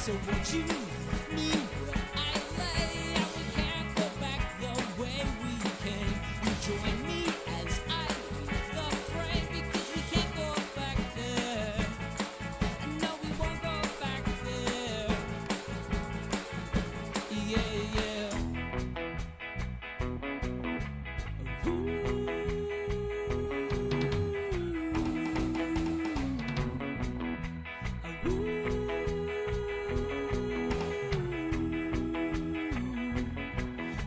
So won't you leave me where I lay? And we can't go back the way we came. You join me as I leave the frame, because we can't go back there. And no, we won't go back there. Yeah, yeah.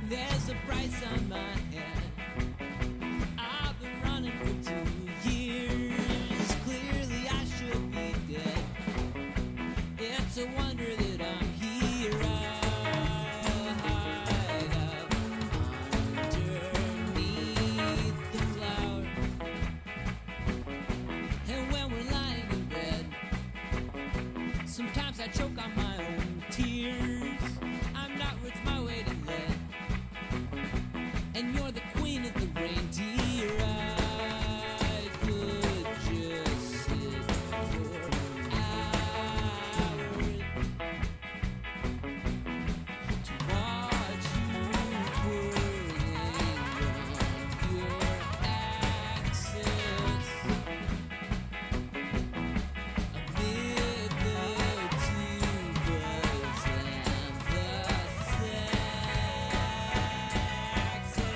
There's a price on my head. I've been running for 2 years. Clearly I should be dead. It's a wonder that I'm here. I hide up underneath the cloud. And when we're lying in bed, sometimes I choke on my own tears. I'm not worth my weight in lead, and you're the queen of the reindeer. I could just sit for hours to watch you twirling on your axis amid the tubas and the saxes.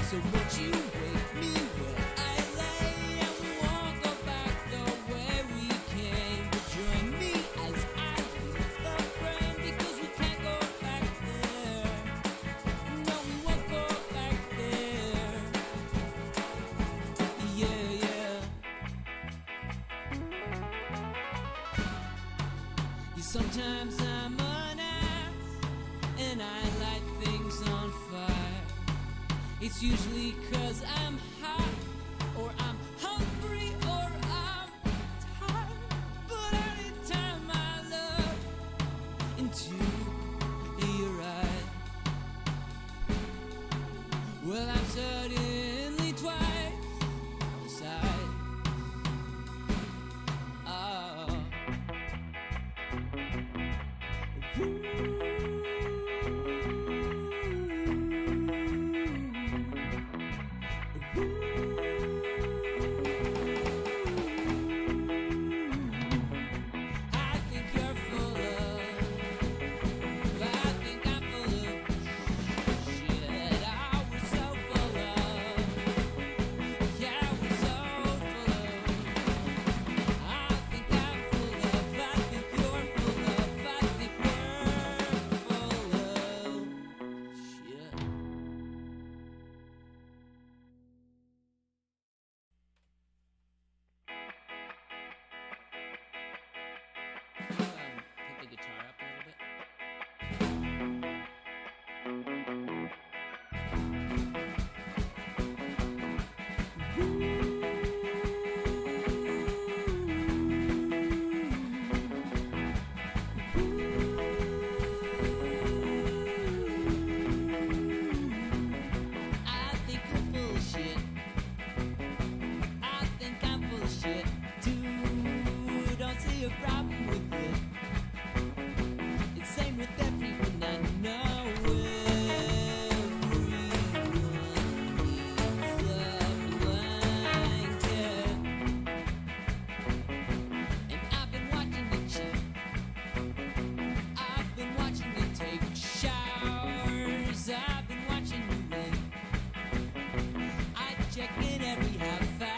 So won't you wake me where I lay? And we won't go back the way we came. But join me as I leave the frame, because we can't go back there. No, we won't go back there. Yeah, yeah. Sometimes I'm an ass, and I light things on fire. It's usually 'cause I'm hot, or I'm hungry, or I'm tired. But anytime I look into your eyes, well, I'm suddenly twice the size. Oh. I think you're full of, I think I'm full of shit. Oh, we're so full of, yeah, we're so full of. I think I'm full of, I think you're full of, I think we're full of shit. Pick the guitar up a little bit. I think you're full of shit. I think I'm full of shit too. Don't see a problem with it. It's same with everyone I know. Everyone needs a blanket. And I've been watching you cheat. I've been watching you take showers. I've been watching you rain. I check in every half hour.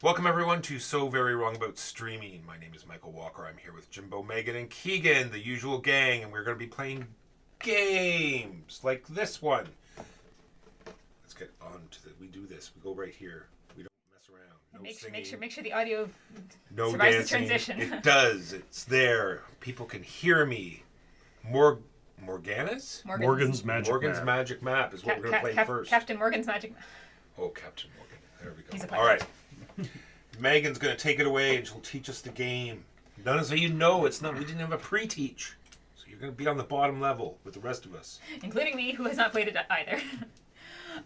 Welcome everyone to So Very Wrong About Streaming. My name is Michael Walker. I'm here with Jimbo, Megan, and Keegan, the usual gang, and we're going to be playing games like this one. Let's get on to we do this. We go right here. We don't mess around. No singing. Make sure the audio No survives dancing. the transition. It does. It's there. People can hear me. Morgana's? Morgan's Magic Map. Is what we're going to play first. Captain Morgan's Magic Map. Oh, Captain Morgan. There we go. He's a All pirate. right. Megan's going to take it away and she'll teach us the game. None of you know it's not. We didn't have a pre-teach. So you're going to be on the bottom level with the rest of us. Including me, who has not played it either.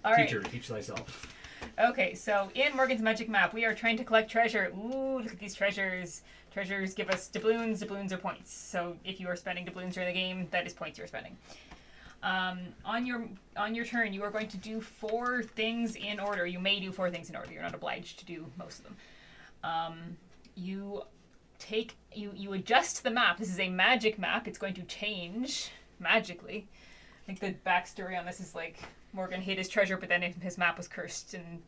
All right. Teacher, teach thyself. Okay, so in Morgan's Magic Map, we are trying to collect treasure. Ooh, look at these treasures. Treasures give us doubloons. Doubloons are points. So if you are spending doubloons during the game, that is points you are spending. On your turn, you are going to do 4 things in order. You may do 4 things in order. You're not obliged to do most of them. You adjust the map. This is a magic map. It's going to change magically. I think the backstory on this is like Morgan hid his treasure, but then his map was cursed, and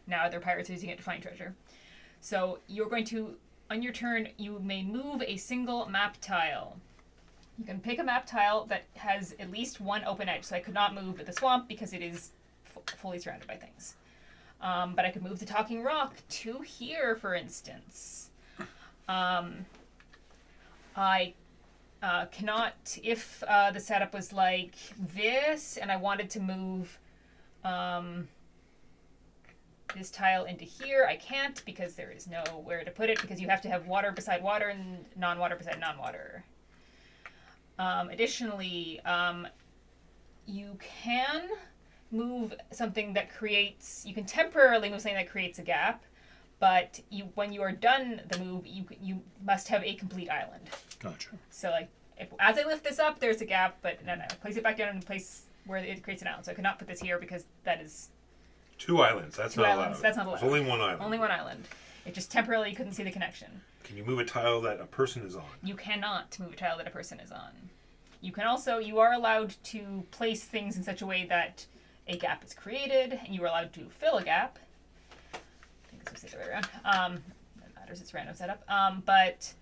now other pirates are using it to find treasure. So you're going to, on your turn, you may move a single map tile. You can pick a map tile that has at least one open edge. So I could not move the swamp because it is fully surrounded by things. But I could move the talking rock to here, for instance. I cannot, if the setup was like this and I wanted to move this tile into here, I can't because there is nowhere to put it, because you have to have water beside water and non-water beside non-water. Additionally, you can move something that creates, you can temporarily move something that creates a gap, but when you are done the move, you must have a complete island. Gotcha. So like, as I lift this up, there's a gap, but no, place it back down in a place where it creates an island. So I could not put this here because that is 2 islands. That's not allowed. That's not allowed. There's only 1 island. Only 1 island. It just temporarily couldn't see the connection. Can you move a tile that a person is on? You cannot move a tile that a person is on. You can also, you are allowed to place things in such a way that a gap is created, and you are allowed to fill a gap. I think this was the other way around. That matters, it's random setup. But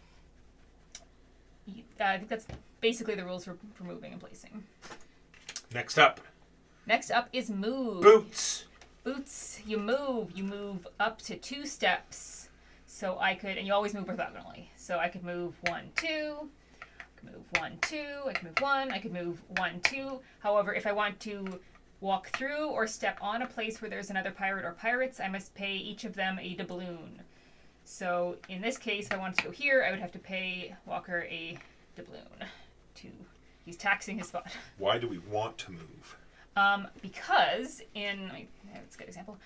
I think that's basically the rules for moving and placing. Next up. Next up is move. Boots. Boots, you move up to 2 steps. So I could, and you always move orthogonally. So I could move 1, 2, I could move 1, 2, I could move 1, I could move 1, 2. However, if I want to walk through or step on a place where there's another pirate or pirates, I must pay each of them a doubloon. So in this case, if I wanted to go here, I would have to pay Walker a doubloon. He's taxing his spot. Why do we want to move? Because that's a good example.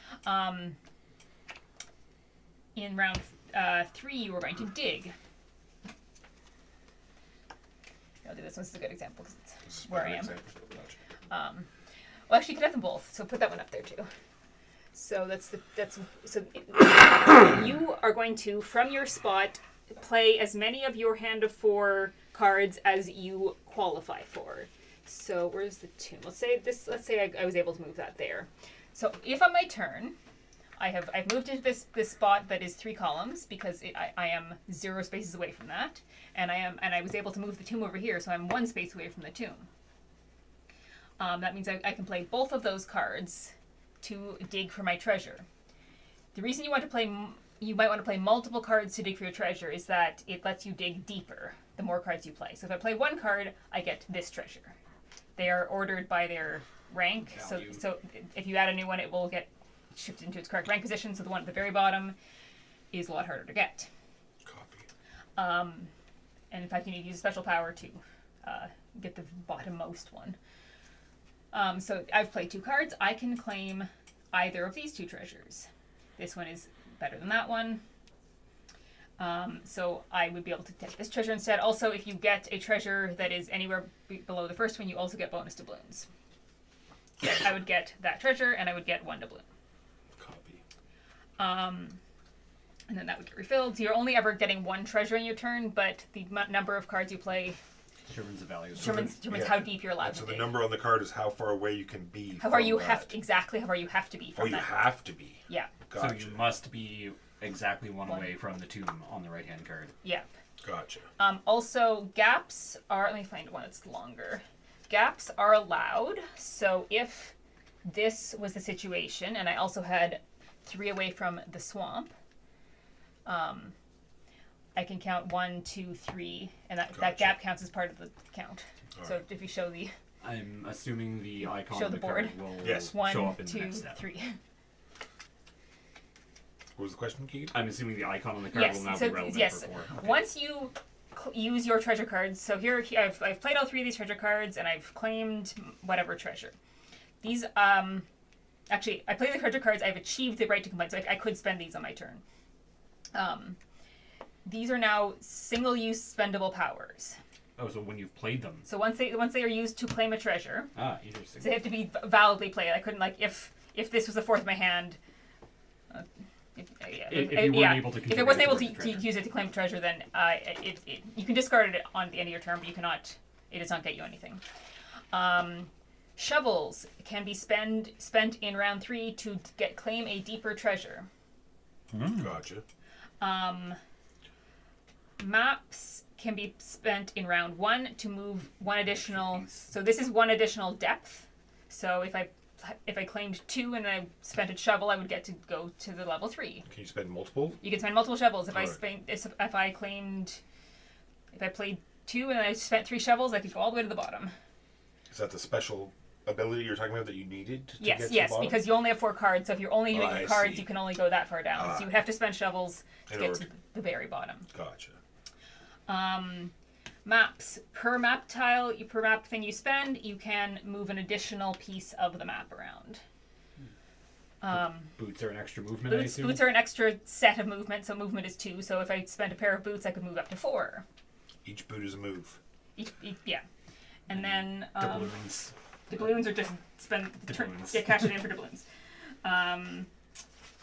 In round 3, you were going to dig. I'll do this one. This is a good example because it's where I am. Gotcha. Well, actually, you could have them both. So put that one up there too. So so you are going to, from your spot, play as many of your hand of 4 cards as you qualify for. So where's the tomb? Let's say I was able to move that there. So if on my turn, I've moved into this spot that is 3 columns because I am 0 spaces away from that, and I was able to move the tomb over here, so I'm 1 space away from the tomb. That means I can play both of those cards to dig for my treasure. The reason you might want to play multiple cards to dig for your treasure is that it lets you dig deeper the more cards you play. So if I play 1 card, I get this treasure. They are ordered by their rank. So if you add a new one, it will get shifted into its correct rank position. So the one at the very bottom is a lot harder to get. Copy. And in fact, you need to use a special power to get the bottommost one. So I've played 2 cards. I can claim either of these 2 treasures. This one is better than that one. So I would be able to take this treasure instead. Also, if you get a treasure that is anywhere below the first one, you also get bonus doubloons. So I would get that treasure, and I would get 1 doubloon. Copy. And then that would get refilled. So you're only ever getting 1 treasure in your turn, but the number of cards you play Determines the value. determines how deep you're allowed to So dig. the number on the card is how far away you can be. How far you that. have to be from Oh, you that. have to be. Yeah. Gotcha. So you must be exactly 1 away from the tomb on the right-hand card. Yeah. Gotcha. Also, gaps are... Let me find one that's longer. Gaps are allowed. So if this was the situation, and I also had 3 away from the swamp, I can count 1, 2, 3, and that Gotcha. gap counts as part of the count. All So right. if you show the I'm assuming the icon Show on the the card board. will Yes. show 1, up in the 2, next step. 3. What was the question, Keegan? I'm assuming the icon on the card will now be relevant yes. for 4. Okay. Once you use your treasure cards, so here I've played all 3 of these treasure cards, and I've claimed whatever treasure. These Actually, I play the treasure cards. I've achieved the right to complain, so I could spend these on my turn. These are now single-use spendable powers. Oh, so when you've played them. So once they are used to claim a treasure, Interesting. so they have to be validly played. I couldn't if this was the fourth of my hand. If you weren't able to if it wasn't able to treasure. use it to claim a treasure, then you can discard it on the end of your turn, but you cannot. It does not get you anything. Shovels can be spent in round 3 to claim a deeper treasure. Gotcha. Maps can be spent in round 1 to move one additional. So this is one additional depth. So if I claimed 2 and I spent a shovel, I would get to go to the level 3. Can you spend multiple? You can spend multiple shovels. If Alright. if I played 2 and I spent 3 shovels, I could go all the way to the bottom. Is that the special ability you're talking about that you needed to get to the Yes, bottom? because you only have 4 cards. So if you're only using I cards, see. you can only go that far down. So you would have to spend shovels to In get order to the very bottom. Gotcha. Maps. Per map thing you spend, you can move an additional piece of the map around. Boots are an extra movement, I assume? Boots are an extra set of movement, so movement is 2. So if I spent a pair of boots, I could move up to 4. Each boot is a move. Yeah. And then Doubloons. doubloons are just Doubloons. get cash it in for doubloons.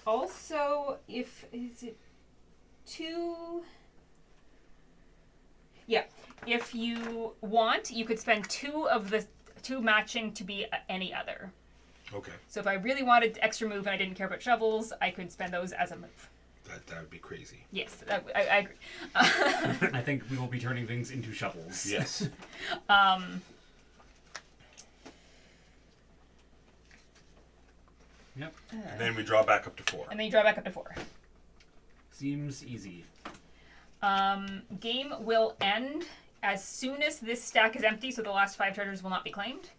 Also, is it 2? Yeah. If you want, you could spend 2 of the 2 matching to be any other. Okay. So if I really wanted extra move and I didn't care about shovels, I could spend those as a move. That would be crazy. Yes, I agree. I think we will be turning things into shovels. Yes. Yep. And then we draw back up to 4. And then you draw back up to 4. Seems easy. Game will end as soon as this stack is empty, so the last 5 treasures will not be claimed.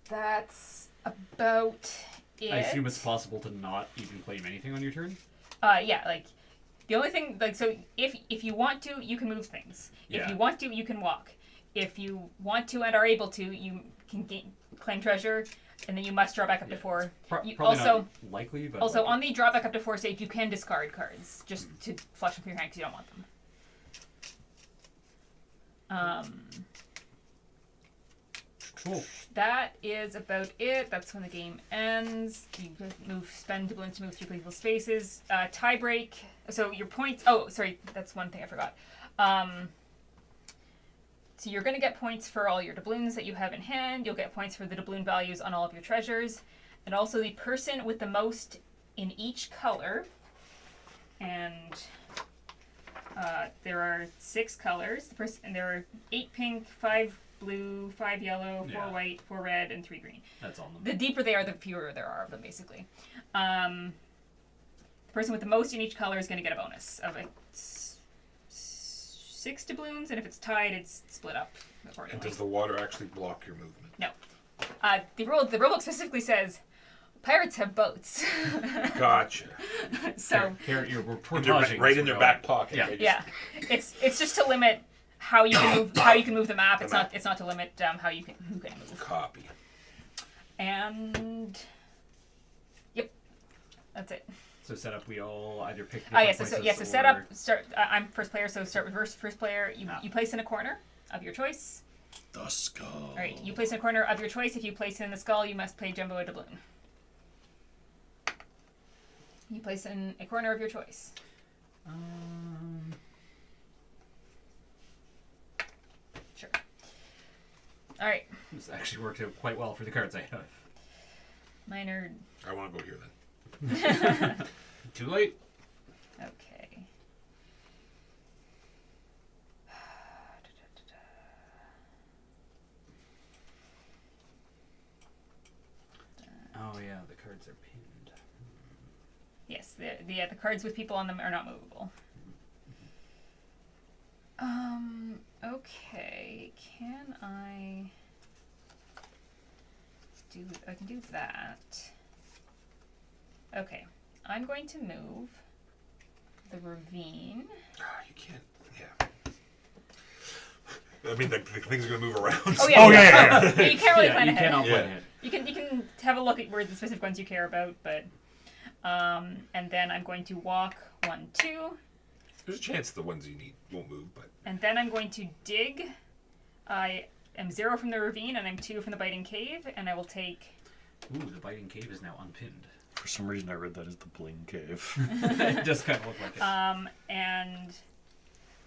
That's about it. I assume it's possible to not even claim anything on your turn? Yeah, like, the only thing, like, so if you want to, you can move things. If Yeah. you want to, you can walk. If you want to and are able to, you can claim treasure, and then you must draw back up to 4. You Probably also, not likely, but... Also, on the draw back up to 4 stage, you can discard cards just to flush them from your hand because you don't want them. Cool. That is about it. That's when the game ends. You spend doubloons to move through people's spaces. Tie break. So your points. Oh, sorry. That's one thing I forgot. So you're going to get points for all your doubloons that you have in hand. You'll get points for the doubloon values on all of your treasures. And also the person with the most in each color. And there are 6 colors. And there are 8 pink, 5 blue, 5 yellow, 4 white, 4 red, and 3 green. That's all. The deeper they are, the fewer there are of them, basically. The person with the most in each color is going to get a bonus of 6 doubloons, and if it's tied, it's split up And accordingly. does the water actually block your movement? No. The rulebook specifically says pirates have boats. Gotcha. So We're They're portaging right as in we're their going. back pocket. Yeah. They just- yeah, it's just to limit how you can move the map. It's not to limit who can move. Copy. And yep, that's it. So setup, we all either pick Yes. different So places set or- up. Start. I'm first player, so start with first player. You place in a corner of your choice. The skull. All right. You place in a corner of your choice. If you place it in the skull, you must play Jumbo a doubloon. You place in a corner of your choice. Sure. All right. This actually worked out quite well for the cards I have. Mine are I want to go here then. Too late. okay. Oh yeah, the cards are pinned. Yes, the cards with people on them are not movable. Okay. Can I do? I can do that. Okay. I'm going to move the ravine. You can't. Yeah. I mean, the things are going to move around. Oh yeah. Oh, yeah. You can't really plan you ahead. cannot Yeah. plan ahead. You can have a look at where the specific ones you care about, but and then I'm going to walk 1, 2, There's a chance the ones you need won't move, but and then I'm going to dig. I am 0 from the ravine, and I'm 2 from the biting cave, and I will take. Ooh, the biting cave is now unpinned. For some reason, I read that as the Bling Cave. It does kind of look like it. And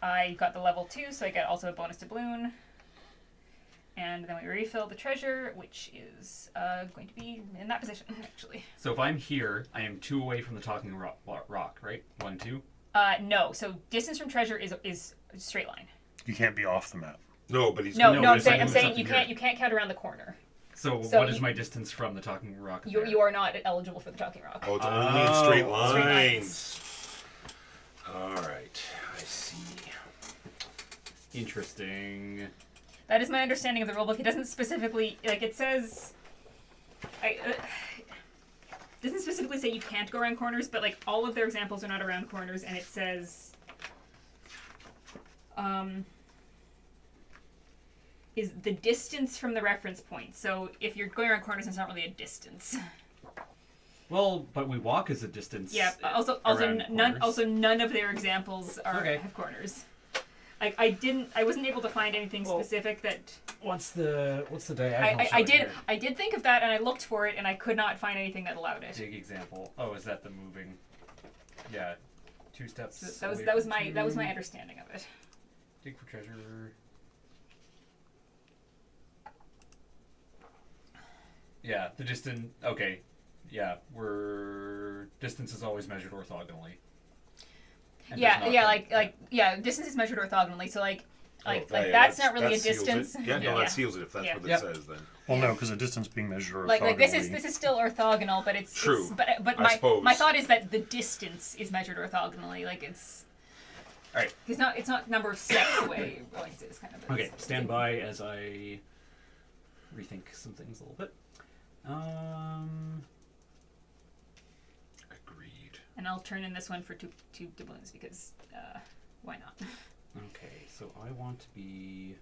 I got the level 2, so I get also a bonus to balloon. And then we refill the treasure, which is going to be in that position, actually. So if I'm here, I am 2 away from the talking rock, right? 1, 2. No. So distance from treasure is a straight line. You can't be off the map. no, but he's No, No, I'm it's like saying, I'm moving saying something you can't here. you can't count around the corner. So So what is you- my distance from the talking rock? You are not eligible for the talking rock. Oh, it's only in straight Oh, straight lines. All right, I see. Interesting. That is my understanding of the rulebook. It doesn't specifically it says. Doesn't specifically say you can't go around corners, but like all of their examples are not around corners, and it says. Is the distance from the reference point. So if you're going around corners, it's not really a distance. Well, but we walk as a distance. Yeah. Also, around none. corners. Also, none of their examples are Okay. have corners. Like I wasn't able to find anything Well, specific that. What's the diagonal? I shot did here? I did think of that, and I looked for it, and I could not find anything that allowed it. Dig example. Oh, is that the moving? Yeah, 2 steps. So away that was from my 2. understanding of it. Dig for treasure. Yeah, the distance. Okay, yeah, distance is always measured orthogonally. And does Yeah, not yeah, count. distance is measured orthogonally. So like Oh, that's not really that a seals it. distance. Yeah, no, Yeah. that seals it if that's Yeah. what it Yep. says then. Well, no, because the distance being measured Like this orthogonally. is still orthogonal, but it's True, it's- but I my suppose. thought is that the distance is measured orthogonally. Like it's. All right. It's not number of steps away. Like it's kind of. Okay, stand by as I rethink some things a little bit. Agreed. And I'll turn in this one for two doubloons because why not? Okay, so I want to be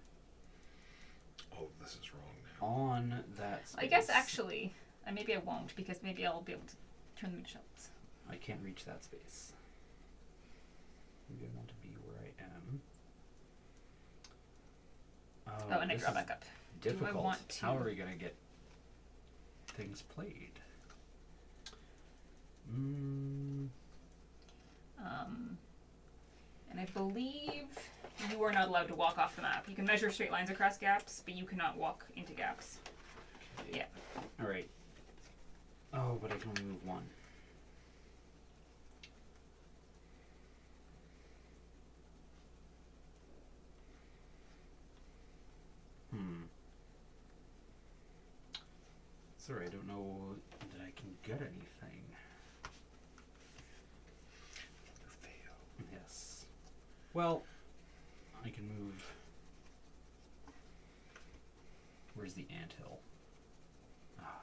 Oh, this is wrong now. on that space. I guess actually, maybe I won't because maybe I'll be able to turn them into shells. I can't reach that space. Maybe I want to be where I am. Oh, and I this draw is back up. Do I Difficult. want to- How are we gonna get things played? And I believe you are not allowed to walk off the map. You can measure straight lines across gaps, but you cannot walk into gaps. Okay. Yeah. All right. Oh, but I can only move 1. Sorry, I don't know that I can get anything. Yes. Well, I can move. Where's the anthill? Ah,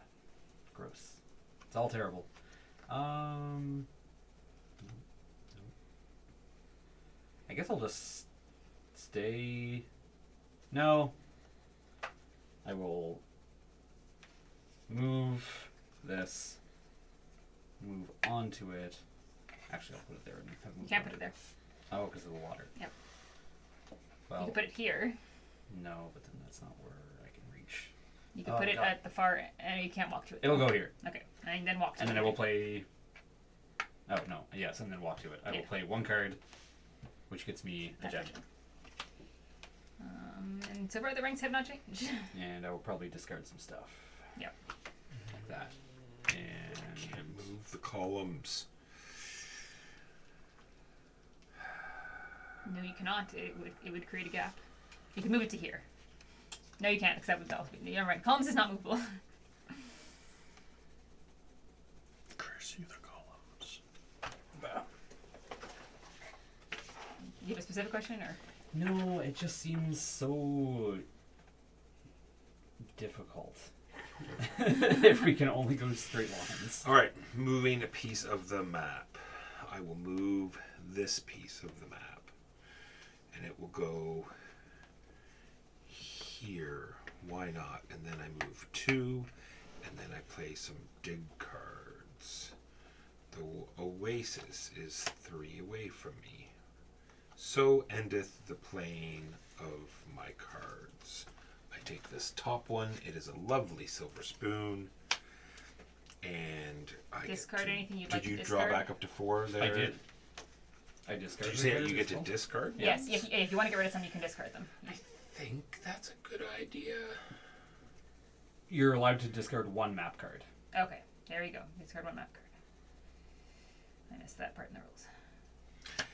gross. It's all terrible. I guess I'll just stay. No. I will move this. Move onto it. Actually, I'll put it there and have You moved can't on. put it there. Oh, because of the water. Yep. Well, You can put it here. no, but then that's not where I can reach. You can Oh, put it God. at the far and you can't walk to it. It'll go here, Okay. And then walk to and it. then I will play. Oh no! Yes, and then walk to it. I will Yeah. play 1 card, which gets me a gem, And so far the ranks have not changed. and I will probably discard some stuff. Yep. Like that, and Can't move the columns. No, you cannot. It would create a gap. You can move it to here. No, you can't, because that would also be. You're right. Columns is not movable. Curse you, the columns. You have a specific question, or no, it just seems so difficult. If we can only go straight lines. All right, moving a piece of the map. I will move this piece of the map, and it will go why not? And then I move 2, and then I play some dig cards. The Oasis is 3 away from me. So endeth the playing of my cards. I take this top one. It is a lovely silver spoon. And I Discard get to, anything you'd did like to you discard. draw back up to 4 there? I did. I Did discarded. you say cards you get as to well. discard? Yes, if you want to get rid of some, you can discard them. I think that's a good idea. You're allowed to discard 1 map card. Okay, there you go. Discard 1 map card. I missed that part in the rules.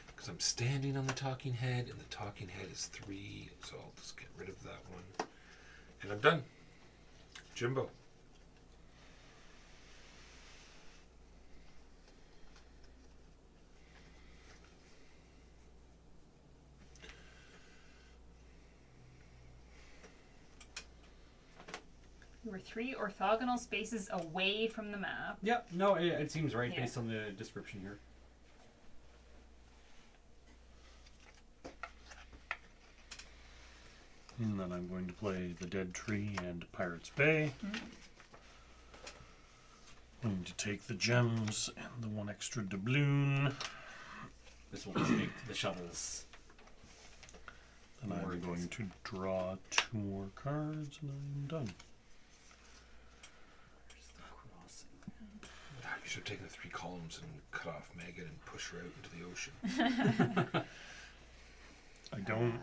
Because I'm standing on the talking head, and the talking head is 3, so I'll just get rid of that one. And I'm done. Jimbo. You were 3 orthogonal spaces away from the map. Yep. No, it seems right Yeah. based on the description here. And then I'm going to play the Dead Tree and Pirates Bay. Going to take the gems and the 1 extra doubloon. This will just make the shovels. And More I'm going easy. to draw 2 more cards, and I'm done. There's the crossing. You should have taken the 3 columns and cut off Megan and push her out into the ocean. I don't.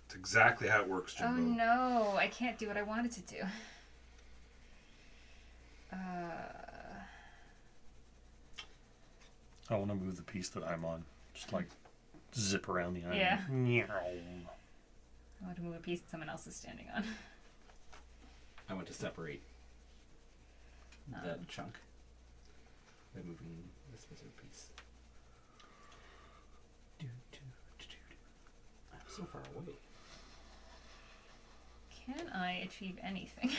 It's exactly how it works, Jimbo. Oh no, I can't do what I wanted to do. I want to move the piece that I'm on. Just like zip around the island. Yeah. Meow. I want to move a piece that someone else is standing on. I want to separate that chunk by moving this specific piece. I'm so far away. Can I achieve anything?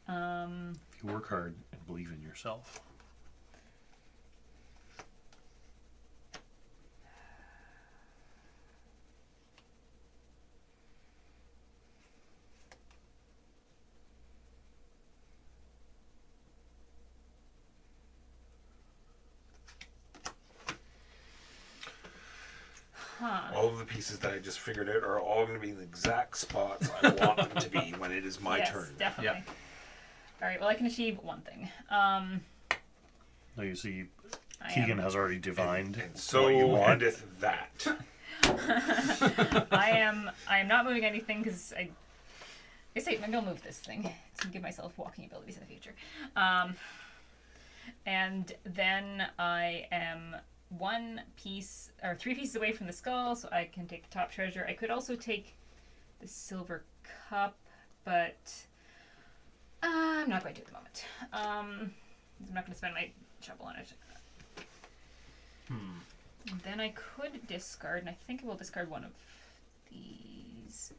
If you work hard and believe in yourself. All of the pieces that I just figured out are all going to be in the exact spots I want them to be when it is my yes, turn. definitely. Yep. All right. Well, I can achieve one thing. Now you see, I Keegan am, has already divined And so what you want. endeth that. I am not moving anything because I guess maybe I'll move this thing to give myself walking abilities in the future. And then I am 1 piece or 3 pieces away from the skull, so I can take the top treasure. I could also take the silver cup, but I'm not going to at the moment. I'm not going to spend my shovel on it. And then I could discard, and I think I will discard one of these.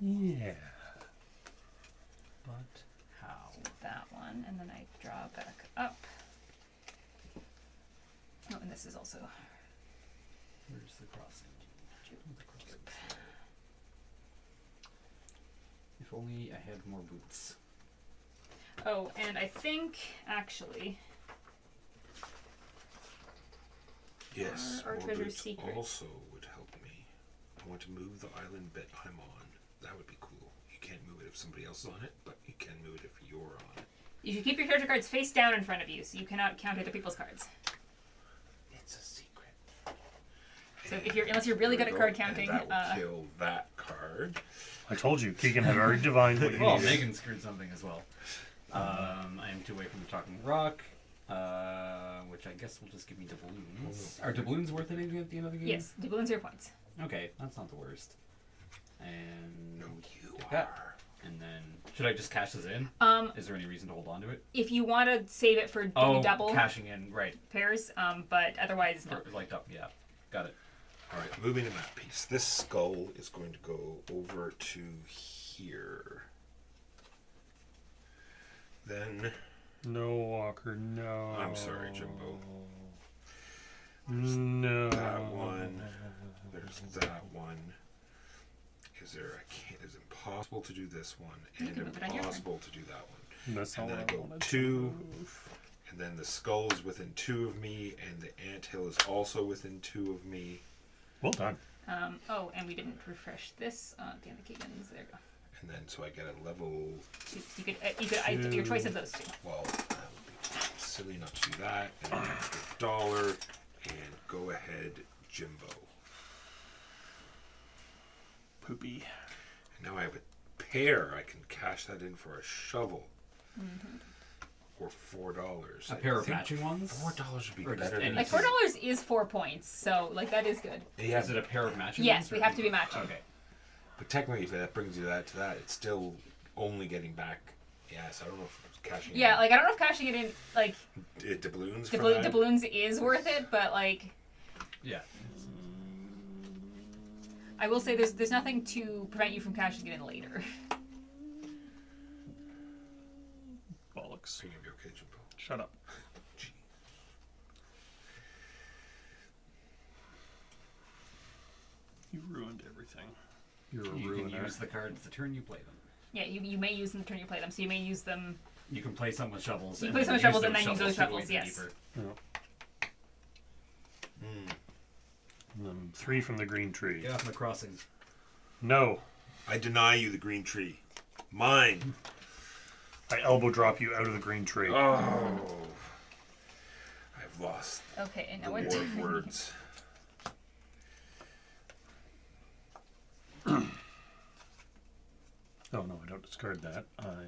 Yeah. But how? That one, and then I draw back up. Oh, and this is also Where's the crossing? The crossing. If only I had more boots. oh, and I think actually Yes, Our more treasure boots secret. also would help me. I want to move the island bit I'm on. That would be cool. You can't move it if somebody else is on it, but you can move it if you're on it. you should keep your treasure cards face down in front of you, so you cannot count other people's cards. It's a secret. So if you're, unless you're really good at card counting, and that will kill that card. I told you, Keegan had already divined what you Well, needed. Megan screwed something as well. I am 2 away from the talking rock, which I guess will just give me doubloons. Are doubloons worth anything at the end of the game? yes, doubloons are points. Okay, that's not the worst. And No, you take that. are. And then should I just cash this in? Is there any reason to hold on to it? If you want to save it for doing double cashing in, right? pairs, but otherwise no. For, like up, yeah, got it. All right, moving to that piece. This skull is going to go over to here. Then No, Walker, no. I'm sorry, Jimbo. No. That one. There's that one. Is impossible to do this one, You and can move it on your turn. impossible to do that one. That's And all then I I go wanted 2, to move. and then the skull is within 2 of me, and the anthill is also within 2 of me. Well done. Oh, and we didn't refresh this. Damn the Keegans. There you go. And then so I get a level. You could your choice of those two. Well, that would be silly not to do that. And an extra $1, and go ahead, Jimbo. Poopy. And now I have a pair. I can cash that in for a shovel. Or $4. A pair of matching ones? $4 would be Or just better any than Like $4 is 4 points, so like that is good. Yeah, Is it a pair of matching Yes, ones? we or- have to be matching. Okay. but technically, if that brings you to that, it's still only getting back. Yeah, so I don't know if it's cashing. Yeah, like I don't know if cashing it in like doubloons for that. doubloons is worth it, but like Yeah. I will say there's nothing to prevent you from cashing it in later. Bollocks. Are you gonna be okay, Jimbo? Shut up. Gee. You ruined everything. You're a You ruiner. can use the cards the turn you play them. Yeah, you may use them the turn you play them, so you may use them. You can play some with shovels. You and play some then with shovels use and then use those to go shovels, even yes. deeper. Yeah. Mm. And then 3 from the green tree. Get off the crossing. No. I deny you the green tree. Mine. I elbow drop you out of the green tree. Oh. I've lost Okay, and the now war what? of words. Oh no, I don't discard that. I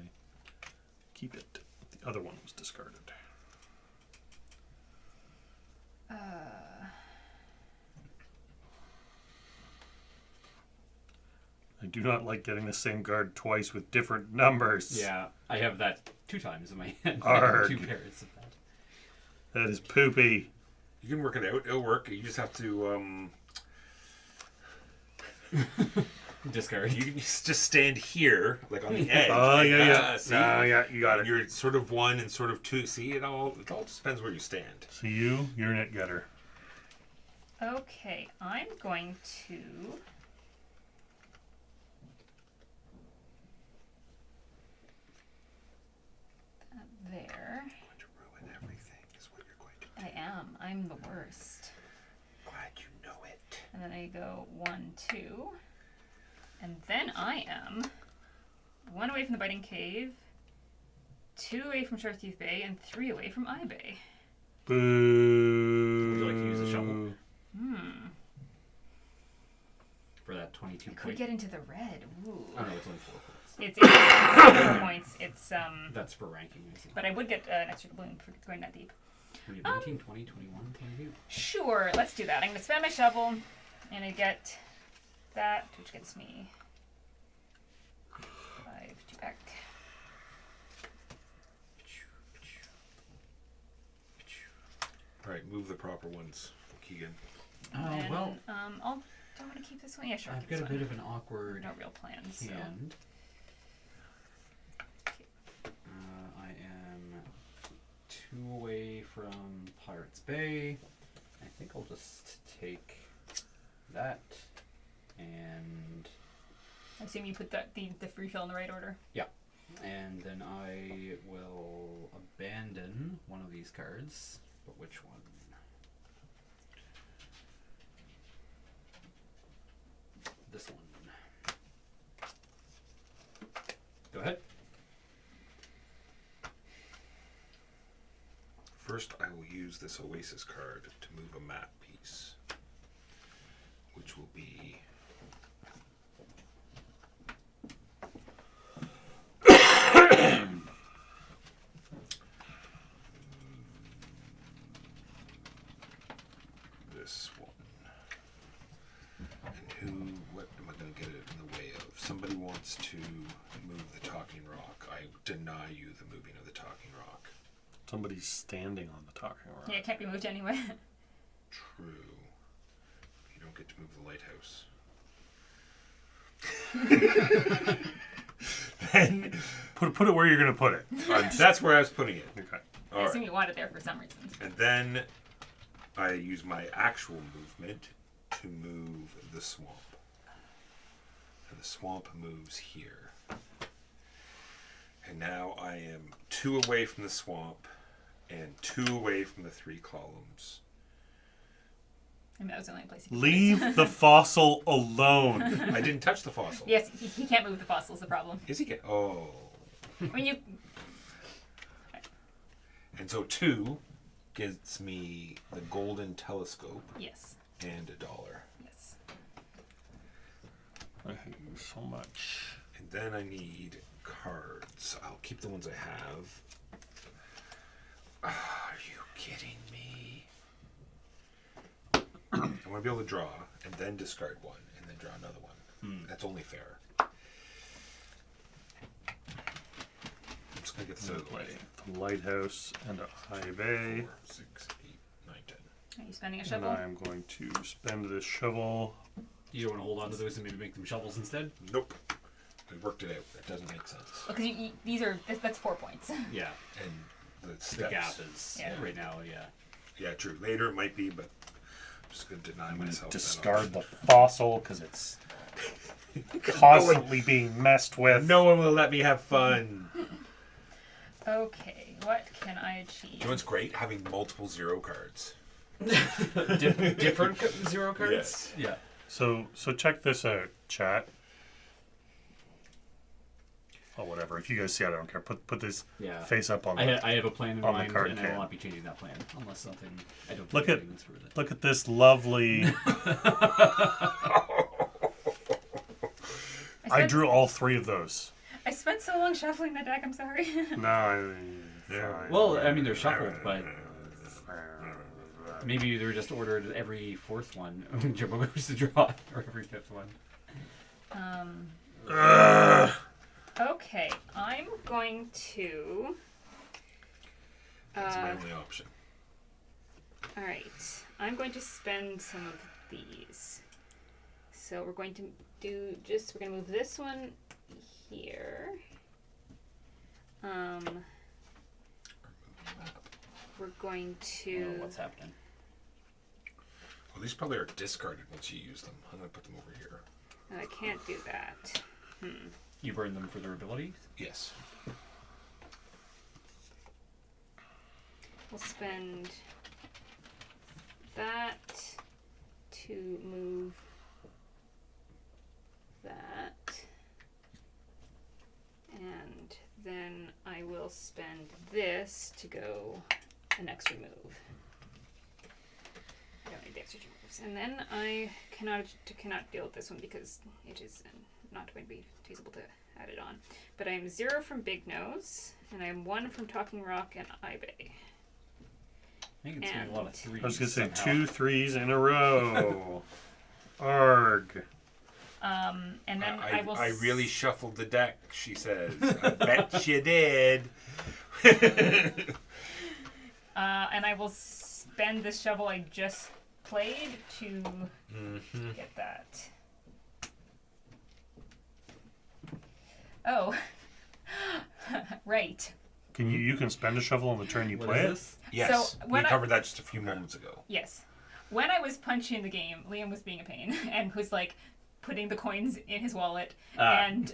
keep it. The other one was discarded. I do not like getting the same card twice with different numbers. Yeah, I have that 2 times in my hand. Arg. 2 pairs of that. That is poopy. You can work it out. It'll work. You just have to. Discard. You can just stand here, like on the edge. Oh, like, yeah, yeah. see? Oh, yeah, you got And it. you're sort of 1 and sort of 2. See, it all just depends where you stand. So you're a net getter. Okay, I'm going to. There. Going to ruin everything is what you're going to do. I am. I'm the worst. Glad you know it. And then I go 1, 2. And then I am 1 away from the Biting Cave, 2 away from Sharptooth Bay, and 3 away from Eye Bay. Boo. Would you like to use a shovel? For that 22 Could point. get into the red. Ooh. Oh no, it's only 4 points. It's 7 points. It's That's for ranking, I see. But I would get an extra doubloon for going that deep. We have 19, 20, 21, 22. Sure, let's do that. I'm gonna spend my shovel, and I get that, which gets me 5 2 back. All right, move the proper ones, Keegan. Oh, And, well, do I want to keep this one? Yeah, sure. I've keep got a this bit one. of an awkward No real plans. So. hand. I am 2 away from Pirates Bay. I think I'll just take that and I assume you put the refill in the right order. and then I will abandon one of these cards. But which one? This one. Go ahead. First, I will use this Oasis card to move a map piece, which will be this one. And what am I going to get it in the way of? Somebody wants to move the talking rock. I deny you the moving of the talking rock. Somebody's standing on the talking rock. Yeah, it can't be moved anyway. True. You don't get to move the lighthouse. Then Put it where you're gonna put it. that's where I was putting it. Okay. I All assume right. you want it there for some reason. And then I use my actual movement to move the swamp. And the swamp moves here. And now I am 2 away from the swamp and 2 away from the 3 columns. I mean, that was the only place you could Leave the fossil alone. I didn't touch the fossil. Yes, he can't move the fossil is the problem. Is he get? Oh. When you... And so 2 gives me the golden telescope Yes. and $1. Yes. I hate you so much. And then I need cards. I'll keep the ones I have. Are you kidding me? I want to be able to draw and then discard one and then draw another one. That's only fair. I'm just going to get this out of the way. The lighthouse and a high bay. 4, 6, 8, 9, 10. Are you spending a And shovel? I'm going to spend this shovel. You don't want to hold on to those and maybe make them shovels instead? Nope. We worked it out. That doesn't make sense. Because these are... That's 4 points. Yeah. And the steps. The gap is Yeah. right now, yeah. Yeah, true. Later it might be, but I'm just going to deny myself. that Discard the option. fossil because it's constantly being messed with. No one will let me have fun. Okay, what can I achieve? You know what's great? Having multiple 0 cards. Different zero cards? Yes. Yeah. So check this out, chat. Oh, whatever. If you guys see, I don't care. Put this Yeah. face up on the. I have a plan in on the mind, card and I can. will not be changing that plan unless something I don't Look think at- moves through with it. Look at this lovely. I drew all 3 of those. I spent so long shuffling the deck, I'm sorry. No, Well, I mean, they're shuffled, but maybe they're just ordered every 4th one when Jimbo goes to draw, or every 5th one. Okay, I'm going to... That's my only option. Alright, I'm going to spend some of these. So we're going to do just... We're going to move this one here. We're going I to... don't know what's happening. Well, these probably are discarded once you use them. I'm going to put them over here. I can't do that. You burn them for their abilities? Yes. We'll spend that to move that. And then I will spend this to go an extra move. I don't need the extra 2 moves. And then I cannot deal with this one because it is not going to be feasible to add it on. But I am 0 from Big Nose, and I am 1 from Talking Rock and Ibay. I think it's going to be a lot of 3s. I was gonna say somehow. 2 3s in a row. Arg. And then I will. I really shuffled the deck, she says. I bet you did. And I will spend the shovel I just played to get that. Oh, right. You can spend a shovel on the turn you What play is it? this? Yes. So we when covered that just a few moments ago. Yes. When I was punching the game, Liam was being a pain and was like putting the coins in his wallet and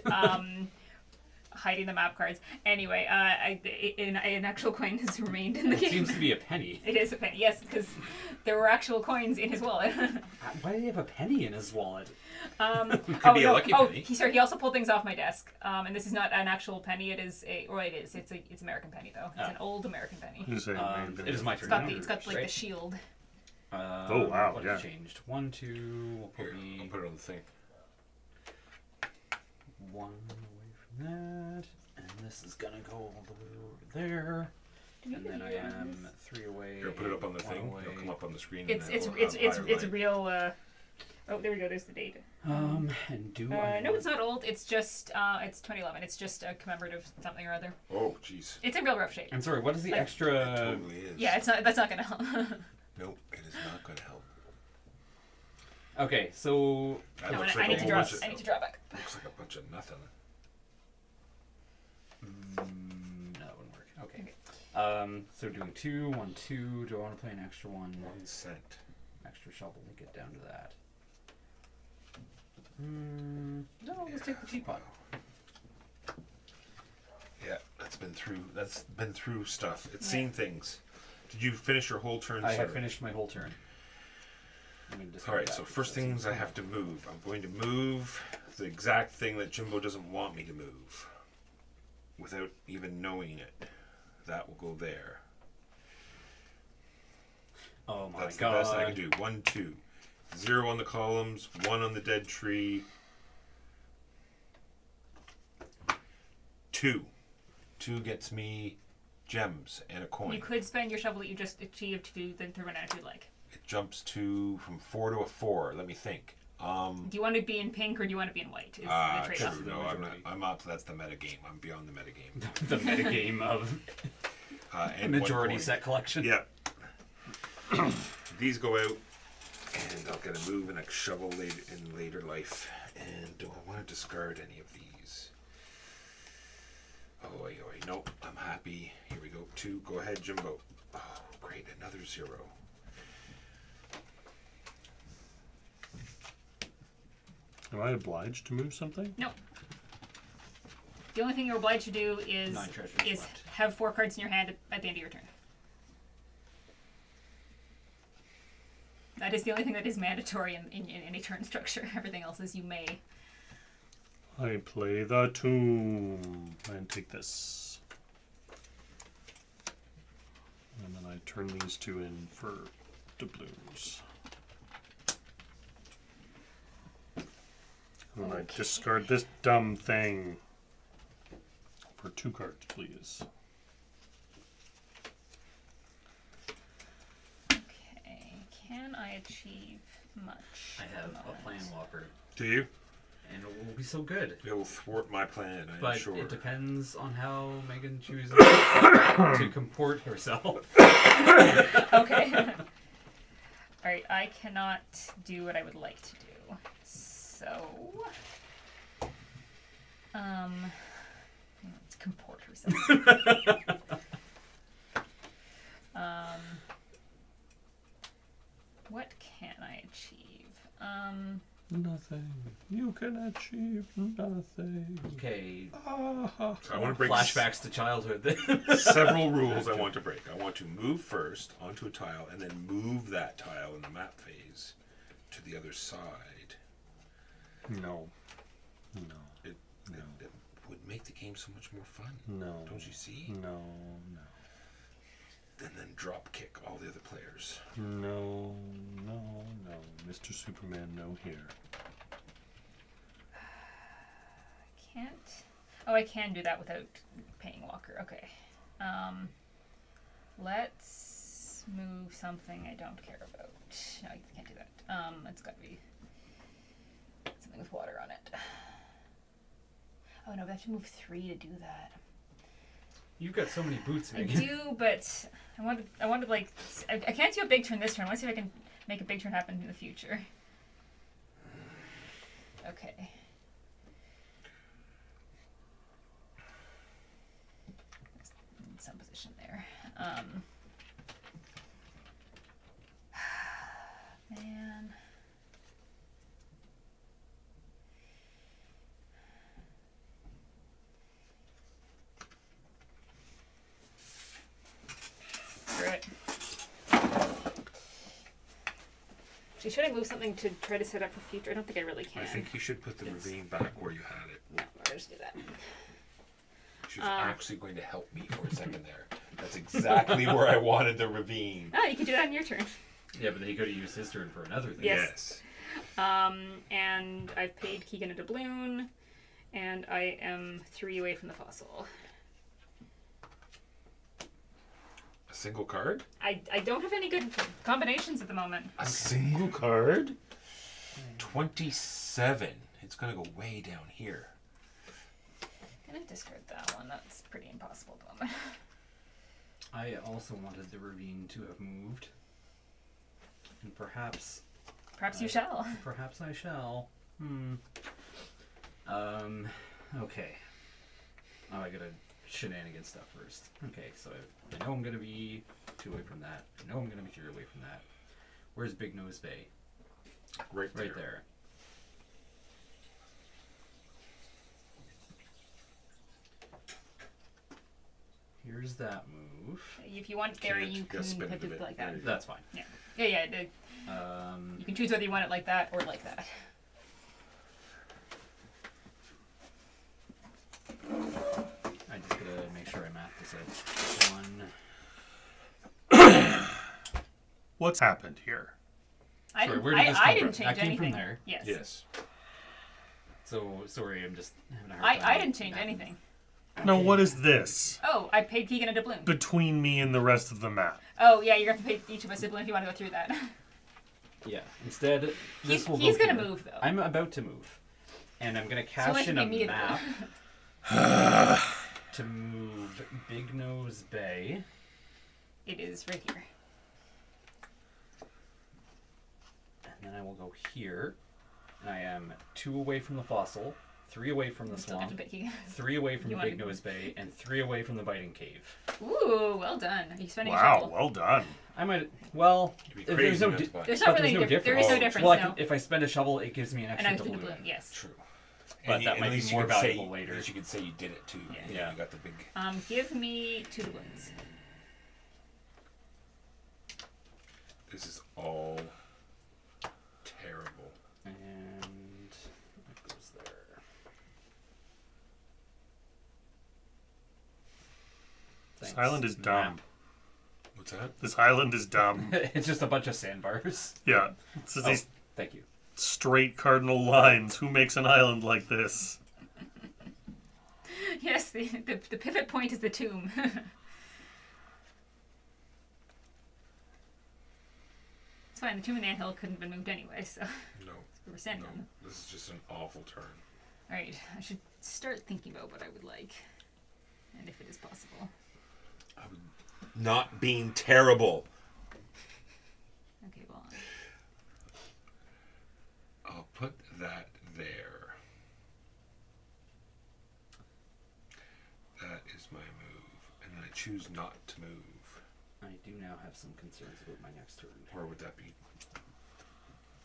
hiding the map cards. Anyway, an actual coin has remained in the It game. seems to be a penny. It is a penny, yes, because there were actual coins in his wallet. Why do he have a penny in his wallet? Could be a lucky penny. He also pulled things off my desk. And this is not an actual penny. It is it's American penny though. It's an old American penny. You say it may have been- It is my It's turn. got now. it's got like the Right? shield. Oh, wow, What yeah. has changed? 1, 2. We'll Here, probably I'll put it on the thing. 1 away from that, and this is gonna go all the way over there. And then I am 3 away. Here, I'll put it up on the 1 thing. away. It'll come up on the screen. It's and it's then it's we'll it's have it's higher real. Oh, there we go. There's the date. And do I? No, it's not old. It's just it's 2011. It's just a commemorative something or other. line. Oh, jeez. It's in real rough shape. I'm sorry. What is the Like- extra? Totally is. Yeah, it's not. That's not gonna help. Nope, it is not going to help. Okay, so That No, looks I like need a to whole draw. bunch of- I need to draw back. Looks like a bunch of nothing. that wouldn't work. Okay. So doing 2, 1, 2. Do I want to play an extra one? 1 cent. Extra shovel to get down to that. No, let's take the teapot. Yeah, that's been through stuff. It's seen things. Did you finish your whole turn, I sir? have finished my whole turn. I'm gonna discard Alright, that so because first that seems things I have to move. I'm going to move the exact thing that Jimbo doesn't want me to move. Without even knowing it. That will go there. Oh my That's god. the best I can do. 1, 2. 0 on the columns, 1 on the dead tree. 2. 2 gets me gems and a coin. You could spend your shovel that you just achieved to do the throw if you'd like. It jumps from 4 to a 4. Let me think. Do you want to be in pink or do you want to be in white? Is the trade-off. True. No, I'm up. That's the meta game. I'm beyond the meta game. The metagame of And majority 1 point. set collection. Yep. These go out, and I'll get a move and a shovel in later life. And do I want to discard any of these? Oh, nope. I'm happy. Here we go. 2. Go ahead, Jimbo. Oh, great. Another 0. Am I obliged to move something? No. The only thing you're obliged to do is 9 treasures left. have 4 cards in your hand at the end of your turn. That is the only thing that is mandatory in any turn structure. Everything else is you may. I play the tomb and take this. And then I turn these 2 in for doubloons. And then I discard this dumb thing. For 2 cards, please. Okay. Can I achieve much? I at have the a moment? plan walker, Do you? and it will be so good. It will thwart my plan, I'm But sure. it depends on how Megan chooses to comport herself. Okay. Alright, I cannot do what I would like to do. So. Let's comport herself. What can I achieve? Nothing. You can achieve nothing. Okay, So I want to break flashbacks to childhood then. several rules I want to break. I want to move first onto a tile and then move that tile in the map phase to the other side. No. No. It would make the game so much more fun. No. Don't you see? No. And then drop kick all the other players. No. Mr. Superman, no here. Can't. Oh, I can do that without paying Walker. Okay. Let's move something I don't care about. No, I can't do that. It's got to be something with water on it. Oh no, we have to move 3 to do that. You've got so many boots, I Megan. do, but I wanted like I can't do a big turn this turn. I want to see if I can make a big turn happen in the future. Okay. Some position there. Man. Screw it. Actually, should I move something to try to set up for future? I don't think I really can. I think you should put the ravine back where you had it. No, I'll just do that. She was actually going to help me for a second there. That's exactly where I wanted the ravine. Oh, you can do that on your turn. Yeah, but then he could have used his turn for another thing. Yes. And I've paid Keegan a doubloon, and I am 3 away from the fossil. A single card? I don't have any good combinations at the moment. A single card? 27. It's going to go way down here. I'm gonna discard that one. That's pretty impossible at the moment. I also wanted the ravine to have moved. And perhaps You shall. Perhaps I shall. Okay. Oh, I gotta shenanigan stuff first. Okay, so I know I'm gonna be 2 away from that. I know I'm gonna be 3 away from that. Where's Big Nose Bay? Right there. Right there. Here's that move. If you want it there, Can't. you You can gotta spin put it a it bit. like that. That's fine. Yeah. Yeah. You can choose whether you want it like that or like that. I just gotta make sure I map this out. 1. What's happened here? I where did this come I from? didn't change That came anything. from there. Yes. Yes. So sorry, I'm just having a hard time. I didn't change anything. No, what is this? Oh, I paid Keegan a doubloon. Between me and the rest of the map. Oh, yeah, you're going to have to pay each of us a doubloon if you want to go through that. Yeah. Instead, this He's will going go to here. move, though. I'm about to move, and I'm gonna So cash much in for a me to map to move Big Nose Bay. It is right here. And then I will go here. And I am 2 away from the fossil, 3 away from the Still have to swamp, pay Keegan. 3 away from You the wanna Big go- Nose Bay, and 3 away from the Biting Cave. Ooh, well done. Are you spending a Wow, shovel? well done. I might, well, You'd be there's crazy no, not to buy There's it. not but really there's no difference. There is difference. no difference, Well, no. if I spend a shovel, it gives me an And extra I was doubloon. doubloon, yes. True. But that at might be least more you could say- valuable later. At least you could say you did it too. Yeah. You got the big. Give me 2 doubloons. This is all terrible. And it goes there. This Thanks, island is dumb. map. What's that? This island is dumb. It's just a bunch of sandbars. Yeah. It's just Oh, these thank you. straight cardinal lines. Who makes an island like this? Yes, the pivot point is the tomb. It's fine. The tomb and the anthill couldn't have been moved anyway, so No. we were standing No. on them. This is just an awful turn. All right, I should start thinking about what I would like, and if it is possible. Not being terrible. Okay, well, I'll put that there. That is my move. And then I choose not to move. I do now have some concerns about my next turn. Or would that be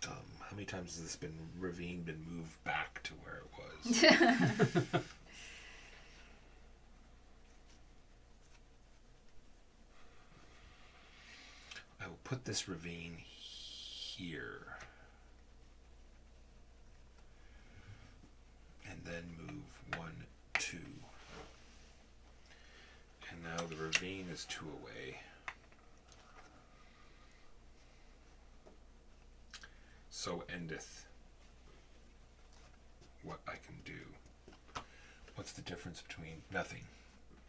dumb? How many times has this ravine been moved back to where it was? I will put this ravine here. And then move 1, 2. And now the ravine is 2 away. So endeth what I can do. What's the difference between nothing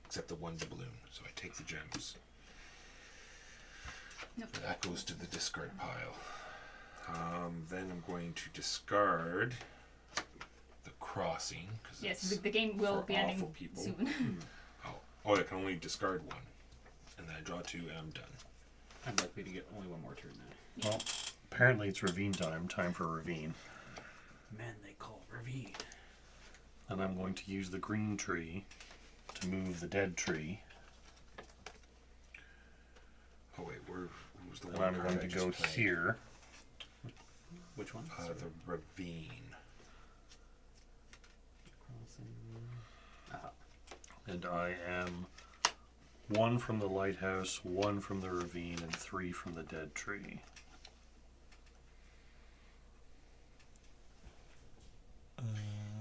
except the 1 doubloon? So I take the gems. Nope. That goes to the discard pile. Then I'm going to discard the crossing. Cause yes, it's the game will for be ending awful people. soon. Oh, I can only discard 1. And then I draw 2 and I'm done. I'm likely to get only 1 more turn now. Well, apparently it's ravine time. Time for ravine. Man, they call ravine. And I'm going to use the green tree to move the dead tree. Oh wait, who was the And one I'm card going I to just go played? here. Which one? The ravine. Crossing. And I am 1 from the lighthouse, 1 from the ravine, and 3 from the dead tree.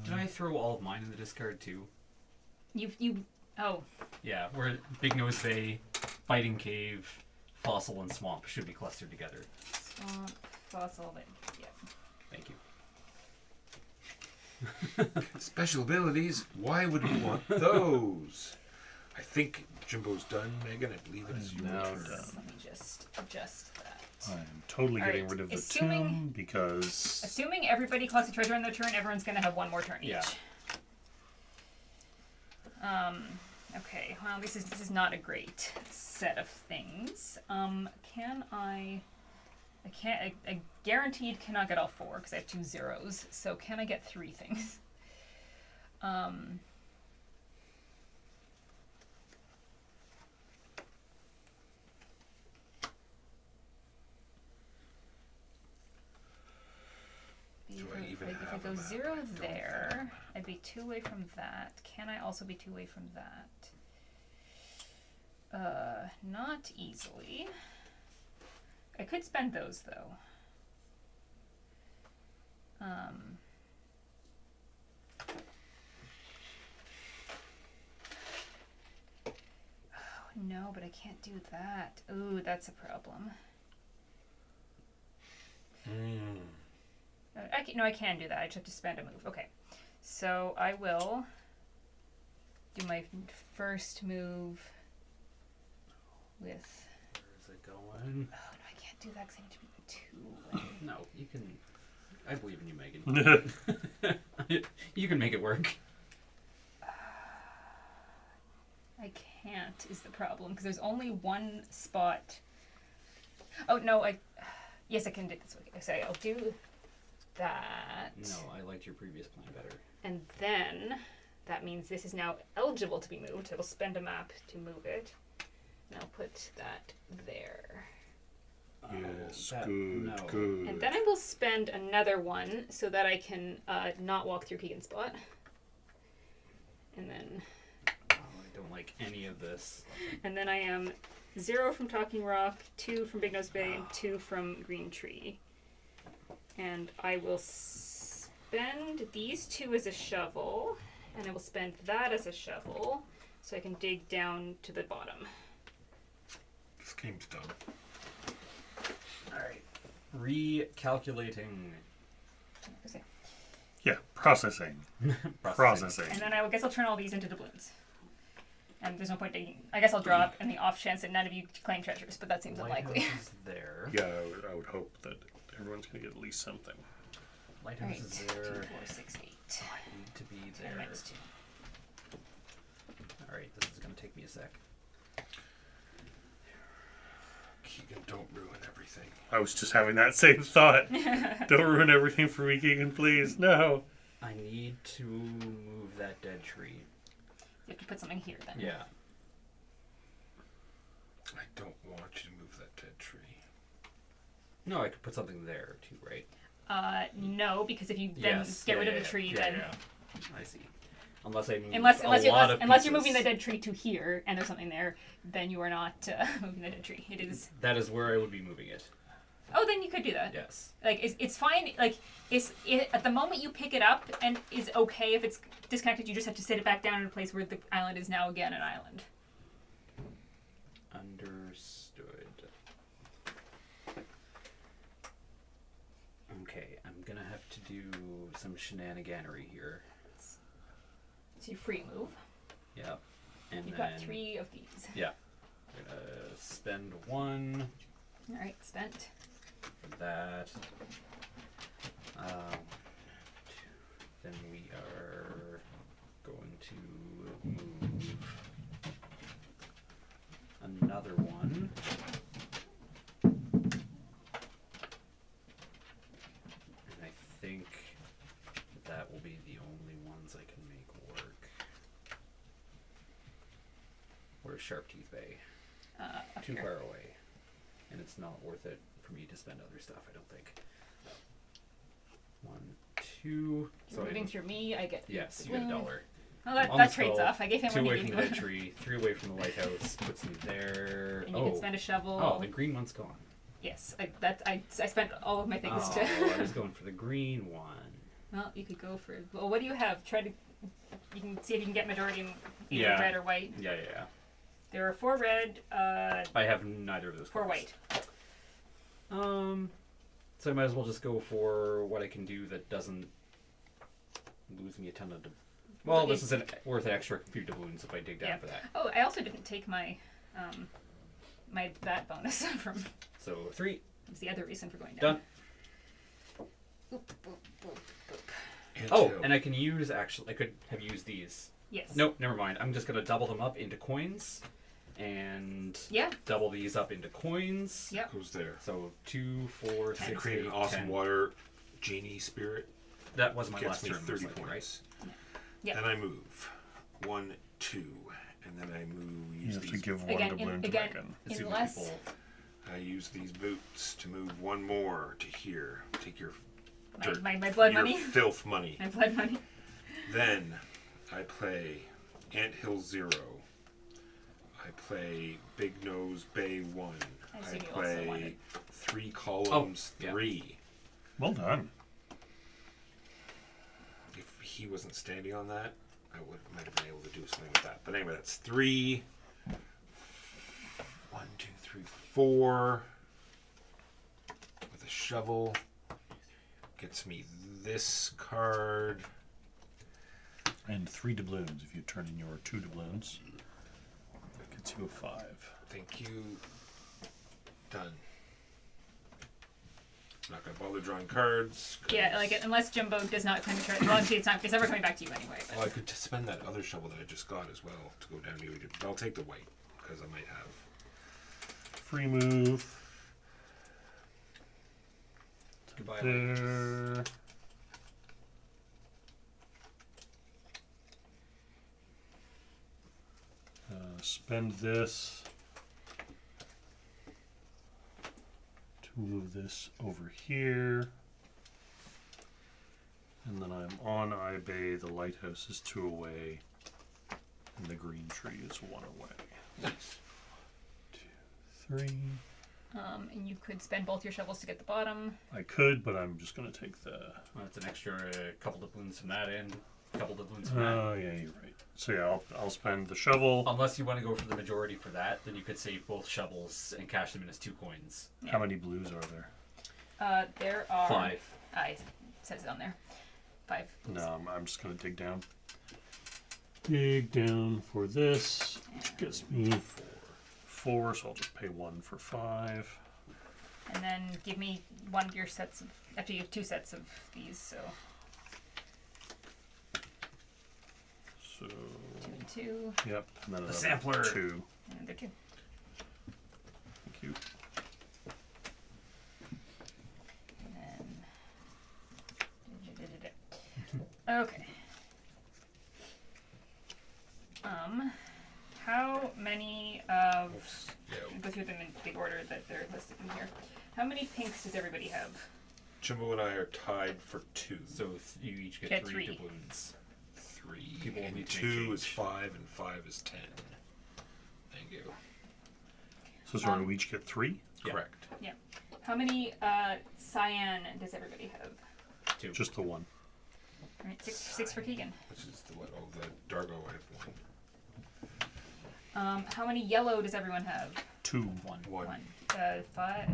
Did I throw all of mine in the discard too? Oh, Yeah, where Big Nose Bay, Biting Cave, Fossil, and Swamp should be clustered together. swamp, fossil, but yeah. Thank you. Special abilities? Why would we want those? I think Jimbo's done, Megan. I believe it is your Now turn. done. Let me just adjust that. I'm totally All getting right, rid of the assuming- tomb because Assuming everybody collects a treasure on their turn, everyone's gonna have 1 more turn each. Yeah. Okay. Well, this is not a great set of things. Can I can't. I guaranteed cannot get all 4 because I have 2 zeros. So can I get 3 things? go 0 there. I'd be 2 away from that. Can I also be 2 away from that? Not easily. I could spend those though. Oh no, but I can't do that. Ooh, that's a problem. No, I can do that. I just have to spend a move. Okay. So I will do my first move with... Where's it going? Oh, no, I can't do that because I need to move 2 away. No, you can. I believe in you, Megan. You can make it work. I can't is the problem because there's only one spot. Oh, no, yes, I can do this. Okay, so I'll do that. No, I liked your previous plan better. And then that means this is now eligible to be moved. I will spend a map to move it. And I'll put that there. Yes, good, no. good. And then I will spend another one so that I can not walk through Keegan's spot. And then... Oh, I don't like any of this. And then I am 0 from Talking Rock, 2 from Big Nose Bay, and 2 from Green Tree. And I will spend these 2 as a shovel, and I will spend that as a shovel, so I can dig down to the bottom. This game's done. Alright. Recalculating. Okay. Yeah, processing. Processing. And then I guess I'll turn all these into doubloons. And there's no point digging. I guess I'll drop in the off chance that none of you claim treasures, but that seems unlikely. Lighthouse is there. Yeah, I would hope that everyone's going to get at least something. Lighthouse Alright, is 2, there. 4, 6, 8. I need to be 10 there. minus 2. Alright, this is going to take me a sec. Keegan, don't ruin everything. I was just having that same thought. Don't ruin everything for me, Keegan, please. No. I need to move that dead tree. You have to put something here then. Yeah. I don't want you to move that dead tree. No, I could put something there too, right? No, because if you then get rid of the tree, then... I see. Unless I move Unless you're moving the pieces. dead tree to here and there's something there, then you are not moving the dead tree. It is. That is where I would be moving it. Oh, then you could do that. Yes. Like it's fine. Like at the moment you pick it up and is okay if it's disconnected. You just have to sit it back down in a place where the island is now again an island. Understood. Okay, I'm gonna have to do some shenaniganery here. So you free move. Yep. And You've then, got 3 of these. Yeah. I'm gonna spend 1 All right, spent. for that. Then we are going to move another 1. And I think that will be the only ones I can make work. Where's Sharp Teeth Bay? Up Too here. far away. And it's not worth it for me to spend other stuff, I don't think. 1, 2. You're moving through me. I get. Yes, the you get balloon. $1. Oh, that On the trades skull, off. I gave him 2 one. away He from gave the me dead one. tree, 3 away from the lighthouse, puts me there. And you can spend a shovel. Oh, the green one's gone. Yes, I spent all of my things Oh, to. I was going for the green one. Well, you could go for. Well, what do you have? Try to. You can see if you can get majority in either Yeah. red or white. Yeah. There are 4 red, I have neither of those 4 colors. white. So I might as well just go for what I can do that doesn't lose me a ton of... Well, this is worth an extra few doubloons if I dig down Yeah. for that. Oh, I also didn't take my that bonus from. So 3. That's the other reason for going down. Done. Boop, boop, boop, boop. Oh, and I can use, actually, I could have used these. Yes. Nope, never mind. I'm just going to double them up into coins. And Yeah. double these up into coins. Yep. Who's there? So 2, 4, Can I 6, create 8, an awesome 10. water genie spirit? That was my Gets last me turn. 30 most likely, points. Yeah. Then I move 1, 2, and then I move. You Use have to these. give one Again, doubloon to again- Megan. Let's see what Unless- people- I use these boots to move 1 more to here. Take your dirt. My blood your money. Filth money. My blood money. Then I play Anthill 0. I play Big Nose Bay 1. I I assume you also play wanted- 3 Columns yeah. 3. Well done. If he wasn't standing on that, I might have been able to do something with that. But anyway, that's 3. 1, 2, 3, 4. With a shovel. Gets me this card. And 3 doubloons. If you turn in your 2 doubloons, that gets you a 5. Thank you. Done. Not gonna bother drawing cards. 'cause- Yeah, like unless Jumbo does not claim the turret. Well, actually, it's never coming back to you anyway. But. Well, I could just spend that other shovel that I just got as well to go down to you. But I'll take the white because I might have. Free move. Goodbye. There. Spend this to move this over here. And then I'm on Ibay. The lighthouse is 2 away. And the green tree is 1 away. Nice. 2, 3. And you could spend both your shovels to get the bottom. I could, but I'm just going to take the... Well, that's an extra couple doubloons from that end. A couple doubloons from that. Oh, yeah, you're right. So yeah, I'll spend the shovel. Unless you want to go for the majority for that, then you could save both shovels and cash them in as 2 coins. How many blues are there? There are 5. It says it on there. 5. No, I'm just going to dig down. Dig down for this, which gets me 4, so I'll just pay 1 for 5. And then give me one of your sets of. Actually, you have 2 sets of these, so So, 2 and 2, yep, and then another sampler. 2. and another 2. Thank you. And then. Okay. How many of. Yeah. Go through them in the order that they're listed in here. How many pinks does everybody have? Jimbo and I are tied for 2. So you each get Get 3 3. doubloons. 3. People will And need to 2 make is change. 5, and 5 is 10. Thank you. So sorry, we each get 3? Yeah. Correct. How many cyan does everybody have? 2. Just the 1. All right, 6 for Keegan. Which is the what? Oh, the Dargo. I have 1. How many yellow does everyone have? 2. 1. 1.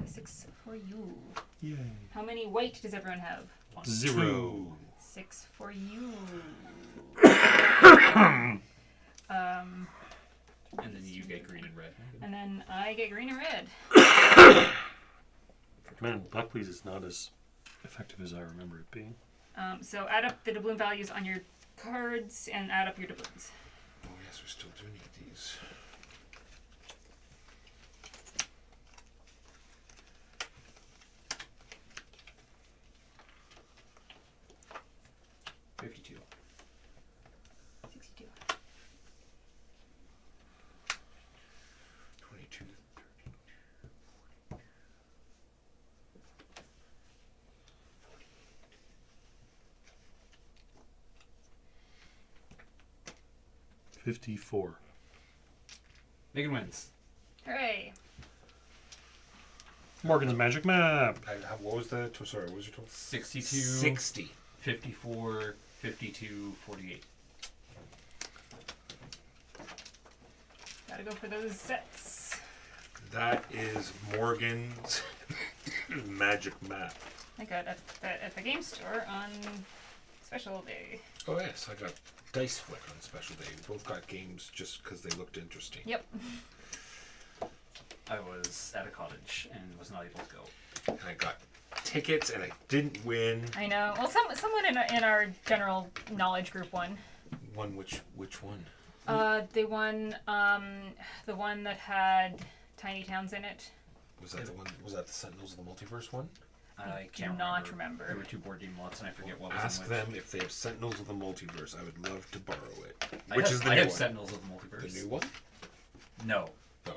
6 for you. Yay. How many white does everyone have? 0. 6 for you. And then you get green and red. And then I get green and red. Man, Buckley's is not as effective as I remember it being. So add up the doubloon values on your cards and add up your doubloons. Oh yes, we still do need these. $52. 62. 22, 54. Megan wins. Hooray! Morgan's magic map. what was the? Sorry, what was your total? 62, 60. 54, 52, 48. Gotta go for those sets. That is Morgan's magic map. I got at the game store on special day. Oh yes, I got Dice Flick on special day. We both got games just because they looked interesting. Yep. I was at a cottage and was not able to go. And I got tickets and I didn't win. I know. Well, someone in our general knowledge group won. One which one? They won the one that had tiny towns in it. Was that the one? Was that the Sentinels of the Multiverse one? I do can't not remember. remember. There were 2 board game lots and I forget what was Ask in which. them if they have Sentinels of the Multiverse. I would love to borrow it. I Which have- is the I new have one? Sentinels of the Multiverse. The new one? No, No,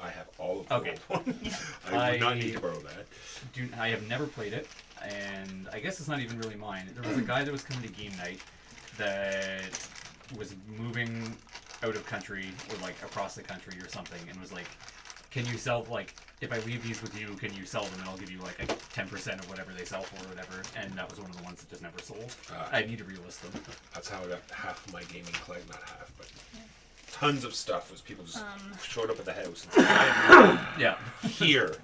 I have all of the Okay. old one. I would not need to borrow that. I have never played it, and I guess it's not even really mine. There was a guy that was coming to game night that was moving out of country or like across the country or something, and was like, "Can you sell like if I leave these with you? Can you sell them and I'll give you like a 10% of whatever they sell for or whatever?" And that was one of the ones that just never sold. I need to relist them. That's how I got half of my gaming collection. Not half, but tons of stuff was people just showed up at the house and said, "I'm Yeah. here."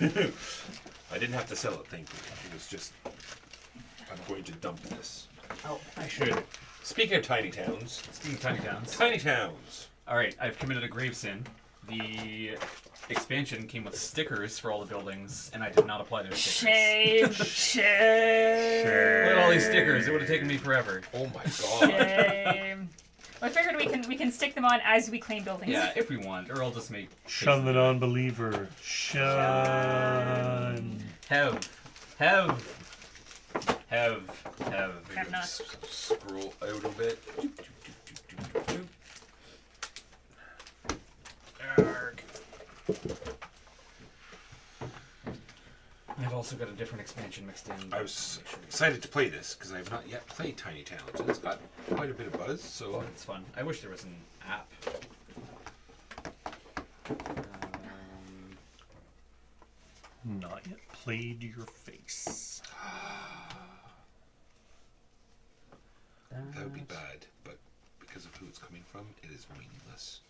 I didn't have to sell it, thank you. It was just, I'm going to dump this. Oh, I should. Speaking of tiny towns. Speaking of tiny towns. Tiny towns. All right, I've committed a grave sin. The expansion came with stickers for all the buildings, and I did not apply those stickers. Shame. Look at all these stickers. It would have taken me forever. Oh my god. Shame. Well, I figured we can stick them on as we claim buildings. Yeah, if we want, or I'll just make. Shun the non-believer. Shun. Have. Have not. Scroll out a bit. Arg. I've also got a different expansion mixed in. I was excited to play this because I have not yet played Tiny Towns, and it's got quite a bit of buzz. So Oh, it's fun. I wish there was an app. Not yet played your face. that would be bad, but because of who it's coming from, it is meaningless.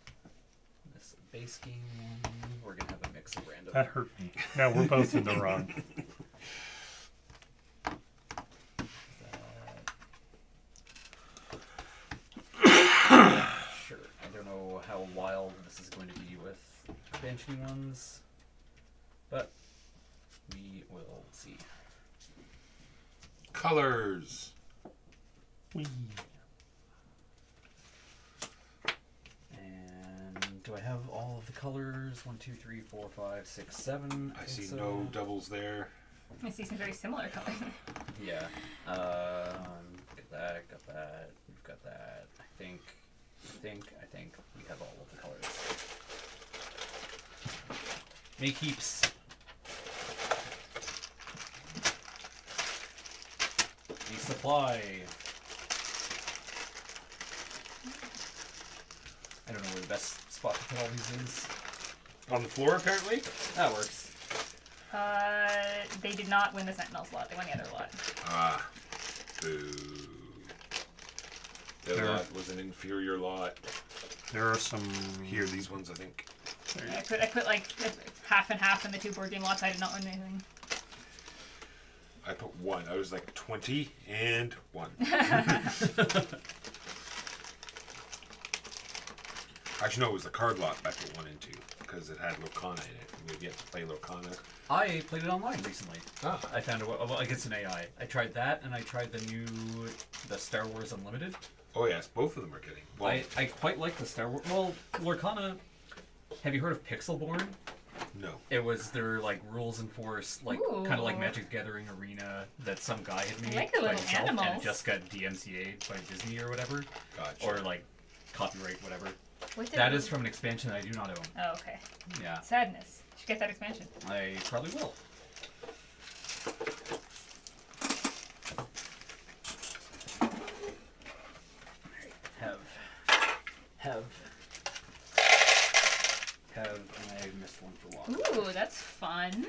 This base game one, we're gonna have a mix of random. That hurt me. Now we're both in the wrong. Sure. I don't know how wild this is going to be with expansion ones, but we will see. Colors. Whee. And do I have all of the colors? 1, 2, 3, 4, 5, 6, 7. I think see so. no doubles there. I see some very similar colors. Yeah. Got that. We've got that. I think we have all of the colors. Make heaps. Resupply. I don't know where the best spot to put all these is. On the floor, apparently. That works. They did not win the Sentinels lot. They won the other lot. Ah, boo. The Sure. lot was an inferior lot. There are some Here, these ones, I think. I put like half and half in the 2 board game lots. I did not win anything. I put 1. I was like 20 and 1. Actually, no, it was the card lot I put 1 into because it had Lorcana in it. We've yet to play Lorcana. I played it online recently. Ah. I found it well against an AI. I tried that, and I tried the Star Wars Unlimited. Oh, yes, both of them are getting. Well, I quite like the Star Wars. Well, Lorcana. Have you heard of Pixelborn? no. It was their like rules enforced, like Ooh. kind of like Magic the Gathering arena that some guy had made like the by little himself, and animals. it just got DMCA'd by Disney or whatever, Gotcha. or like copyright whatever. What did That is from an expansion that I do not own. Oh, okay. Yeah, Sadness. You should get that expansion. I probably will. Have, and I missed one for walk. Ooh, that's fun.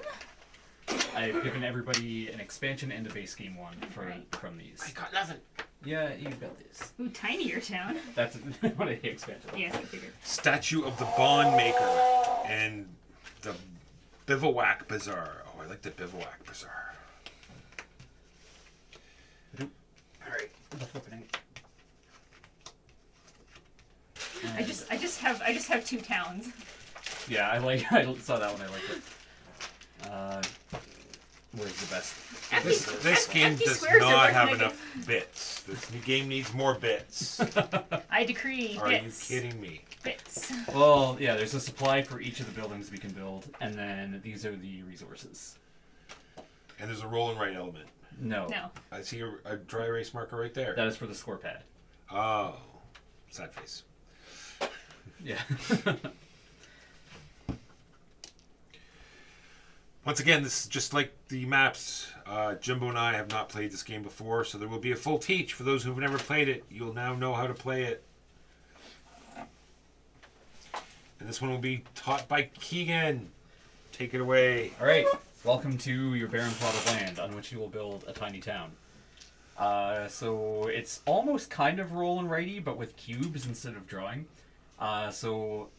I've given everybody an expansion and a base game one Right. from these. I got nothing. Yeah, you got this. Ooh, tinier town. That's what a expansion. Yes, I figured. Statue of the Bond Maker and the Bivouac Bazaar. Oh, I like the Bivouac Bazaar. Alright, the flipping. I just have 2 towns. Yeah, I saw that one, I liked it. Where's the best? This game empty does squares are not worth have making. enough bits. This game needs more bits. I decree Are bits. you kidding me? Bits. Well, yeah, there's a supply for each of the buildings we can build, and then these are the resources. And there's a roll and write element. No. No. I see a dry erase marker right there. That is for the score pad. Oh, sad face. Yeah. Once again, this is just like the maps. Jimbo and I have not played this game before, so there will be a full teach for those who've never played it. You'll now know how to play it. And this one will be taught by Keegan. Take it away. All right, welcome to your barren plot of land on which you will build a tiny town. So it's almost kind of roll and righty, but with cubes instead of drawing. So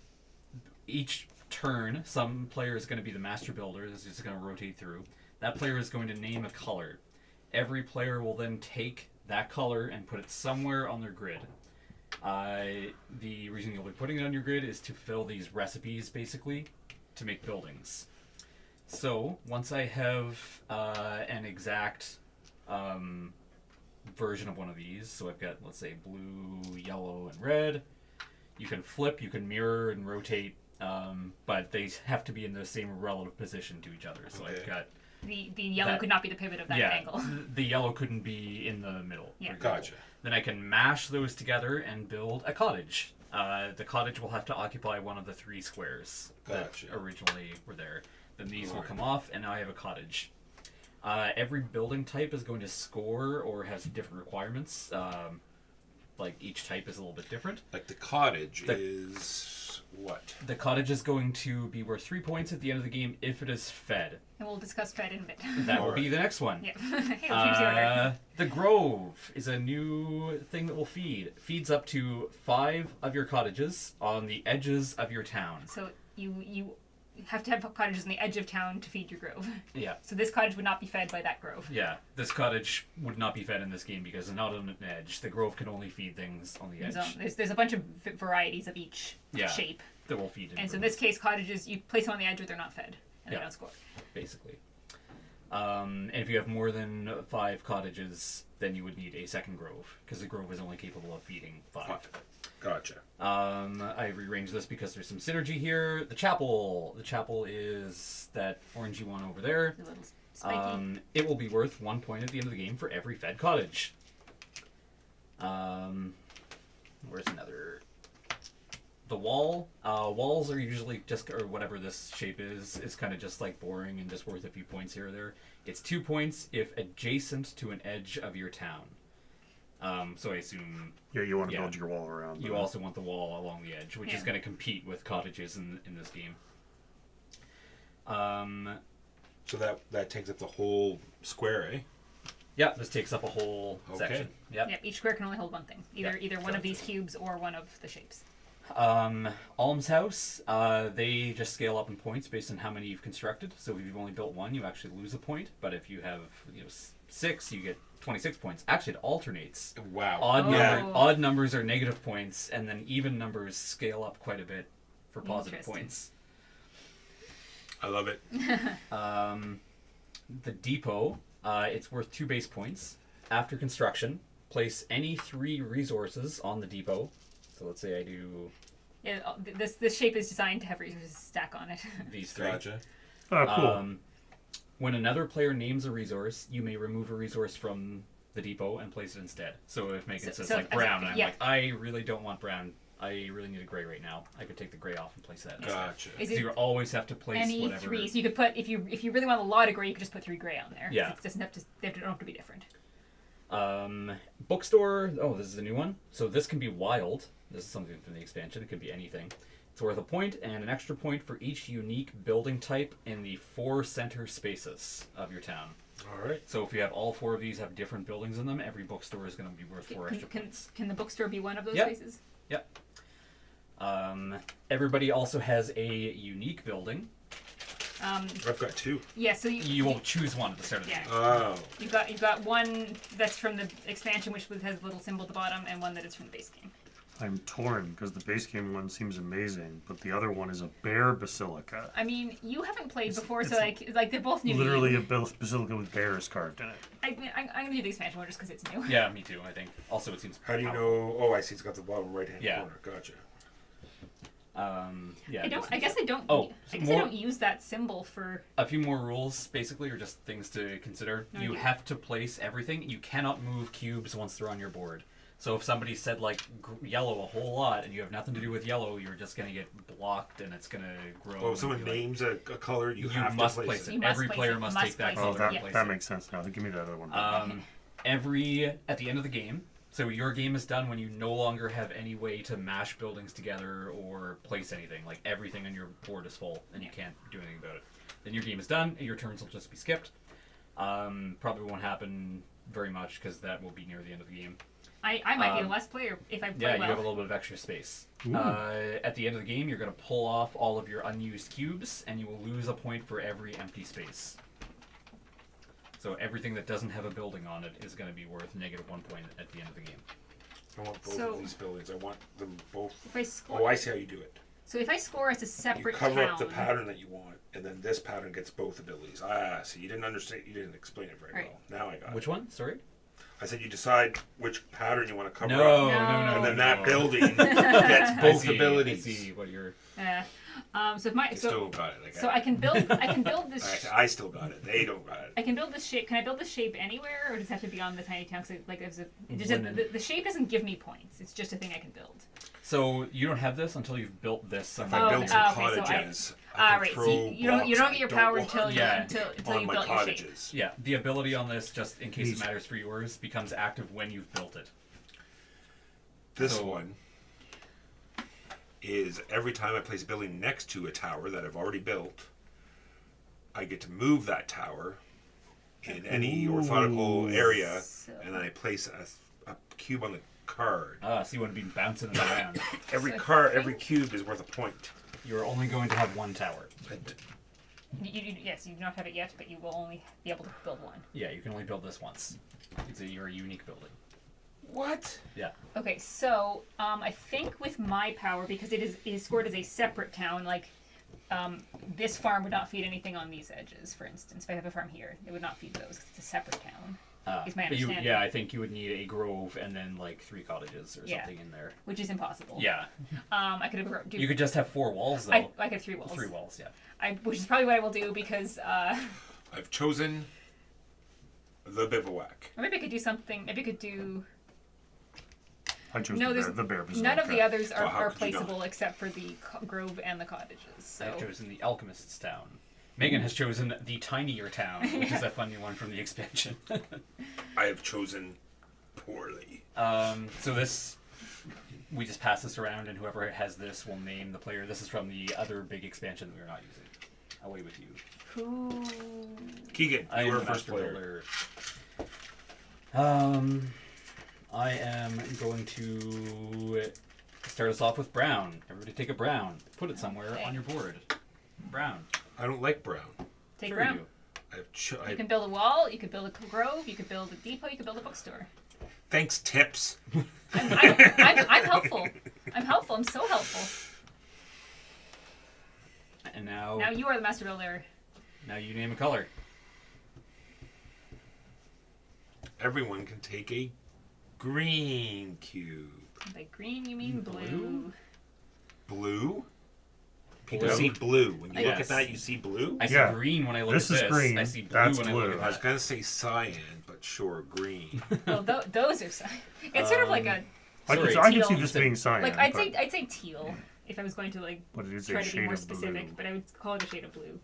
each turn, some player is going to be the master builder. This is going to rotate through. That player is going to name a color. Every player will then take that color and put it somewhere on their grid. The reason you'll be putting it on your grid is to fill these recipes, basically, to make buildings. So once I have an exact version of one of these, so I've got, let's say, blue, yellow, and red. You can flip, you can mirror and rotate, but they have to be in the same relative position to each other. So Okay. I've got The yellow could not be the pivot of that angle. the yellow couldn't be in the middle. Yeah. for example. Gotcha. Then I can mash those together and build a cottage. The cottage will have to occupy one of the 3 squares Gotcha. that originally were there. Then these will Alright. come off, and now I have a cottage. Every building type is going to score or has different requirements. Like each type is a little bit different. Like the cottage is what? The cottage is going to be worth 3 points at the end of the game if it is fed. And we'll discuss Fed in a bit. That will Alright. be the next one. Yeah. Hey, we'll choose the order. The Grove is a new thing that will feed. Feeds up to 5 of your cottages on the edges of your town. So you have to have cottages on the edge of town to feed your grove. Yeah. So this cottage would not be fed by that grove. Yeah, this cottage would not be fed in this game because it's not on an edge. The Grove can only feed things on the edge There's a bunch of varieties of each Yeah. shape. that will feed in. And so in this case, cottages, you place them on the edge or they're not fed. And Yeah. they don't score. basically. And if you have more than 5 cottages, then you would need a second Grove because the Grove is only capable of feeding 5. Gotcha. I rearranged this because there's some synergy here. The chapel. The chapel is that orangey one over there. A little spiky. It will be worth 1 point at the end of the game for every fed cottage. Where's another? The wall. Walls are usually just, or whatever this shape is kind of just like boring and just worth a few points here or there. It's 2 points if adjacent to an edge of your town. So I assume Yeah, you want to Yeah. build your wall around. you that. also want the wall along the edge, which is Yeah. going to compete with cottages in this game. So that takes up the whole square, eh? Yeah, this takes up a whole Okay. section. Yep. Yep, each square can only hold one thing. Either Yeah, one of gotcha. these cubes or one of the shapes. Almshouse, they just scale up in points based on how many you've constructed. So if you've only built 1, you actually lose a point. But if you have 6, you get 26 points. Actually, it alternates. Wow. Oh. Odd numbers are negative points, and then even numbers scale up quite a bit for positive Interesting. points. I love it. The depot, it's worth 2 base points. After construction, place any 3 resources on the depot. So let's say I do Yeah, this shape is designed to have resources stack on it. these 3. Gotcha. Oh, cool. When another player names a resource, you may remove a resource from the depot and place it instead. So if Megan So- says so like if- brown, and I'm yeah. like, I really don't want brown. I really need a gray right now. I could take the gray off and place that. instead. Gotcha. Is So it you always have to place any whatever. 3? So you could put, if you really want a lot of gray, you could just put 3 gray on there. Yeah. It doesn't have to, they don't have to be different. Bookstore. Oh, this is a new one. So this can be wild. This is something from the expansion. It could be anything. It's worth a point and an extra point for each unique building type in the 4 center spaces of your town. All right. So if you have all 4 of these have different buildings in them, every bookstore is going to be worth 4 extra points. Can the bookstore be one of those Yep. spaces? Yep. Everybody also has a unique building. I've got 2. Yeah, so You will choose one at the start of the Yeah. game. Oh. You've got one that's from the expansion, which has a little symbol at the bottom, and one that is from the base game. I'm torn because the base game one seems amazing, but the other one is a bear basilica. I mean, you haven't played before, it's so like they're both new. Literally To a you. basilica with bears carved in it. I'm gonna do the expansion one just because it's new. Yeah, me too, I think. Also, it seems How do you powerful. know? Oh, I see. It's got the bottom right-hand Yeah. corner. Gotcha. Yeah, I don't. just- I guess I don't. Oh, I guess more- I don't use that symbol for. A few more rules, basically, are just things to consider. You Okay. have to place everything. You cannot move cubes once they're on your board. So if somebody said like yellow a whole lot and you have nothing to do with yellow, you're just gonna get blocked and it's gonna grow. Well, if someone names a color, you have must to place it. You must Every place player it. must Must take that place color. it. and Yeah. place that it. makes sense now. Give me that other one. At the end of the game, so your game is done when you no longer have any way to mash buildings together or place anything. Like everything on your board is full and you can't do anything about it. Then your game is done and your turns will just be skipped. Probably won't happen very much because that will be near the end of the game. I might be the last player if I play Yeah, well. you have a little bit of extra space. At the end of the game, you're going to pull off all of your unused cubes, and you will lose a point for every empty space. So everything that doesn't have a building on it is going to be worth -1 point at the end of the game. I want both So- of these buildings. I want them both. If I score, Oh, I see how you do it. so if I score as a You separate cover town, up the pattern that you want, and then this pattern gets both abilities. Ah, see, you didn't understand. You didn't explain it very Right. well. Now I got Which it. one? Sorry? I said you decide which pattern you want to cover No, up, no. and then that building gets I both see, abilities. I see what you're... so if my You so still got it. Like so I can build this. I still got it. They don't got it. I can build this shape. Can I build this shape anywhere, or does it have to be on the tiny town? Cause like there's a, it just, When the shape doesn't give me points. It's just a thing I can build. So you don't have this until you've built this. If somewhere. I build some okay, so cottages, I can right. throw So you don't blocks get your I power don't until want you Yeah. until on you my built your shape. cottages. Yeah, the ability on this, just in case Neat. it matters for yours, becomes active when you've built it. This So- one is every time I place a building next to a tower that I've already built, I get to move that tower in any orthogonal area, So- and then I place a cube on the card. So you want to be bouncing it around. Every So I card, think- every cube is worth a point. You're only going to have one tower. And Yes, you do not have it yet, but you will only be able to build one. Yeah, you can only build this once. You're a unique building. what? Yeah. Okay, so I think with my power, because it is scored as a separate town, like this farm would not feed anything on these edges. For instance, if I have a farm here, it would not feed those. 'Cause it's a separate town, is my But you, understanding. yeah, I think you would need a grove and then like 3 cottages or Yeah. something in there. which is impossible. Yeah. I could have You could just have 4 walls though. I could have 3 walls. 3 walls, yeah. Which is probably what I will do because I've chosen the bivouac. or maybe I could do something. Maybe I could do. I chose No, the there's bear. The bear none bazooka. of the others Well, how are could you not? placeable except for the grove and the cottages. So I've chosen the Alchemist's Town. Megan has chosen the Tinier Town, which is a funny one from the expansion. I have chosen poorly. So this, we just pass this around, and whoever has this will name the player. This is from the other big expansion that we're not using. Away with you. who? Keegan, I you am were the first master player. builder. I am going to start us off with brown. Everybody take a brown. Put it somewhere Okay. on your board. Brown. I don't like brown. Take Sure round. you do. I You can build a wall. You could build a grove. You could build a depot. You could build a bookstore. Thanks, tips. I'm helpful. I'm helpful. I'm so helpful. And now, Now you are the master builder. now you name a color. Everyone can take a green cube. By green, you mean blue. Blue? People Blue? see blue. When you look Yes. at that, you see blue? I see Yeah. green when I look This at is this. green. I see blue That's when I blue. look I was at that. going to say cyan, but sure, green. Well, those are. It's sort of like a. I can, Sorry, I can see teal. this being cyan. Like I'd but, say teal if I was going to like but it is try a to be shade more of specific, blue. but I would call it a shade of blue.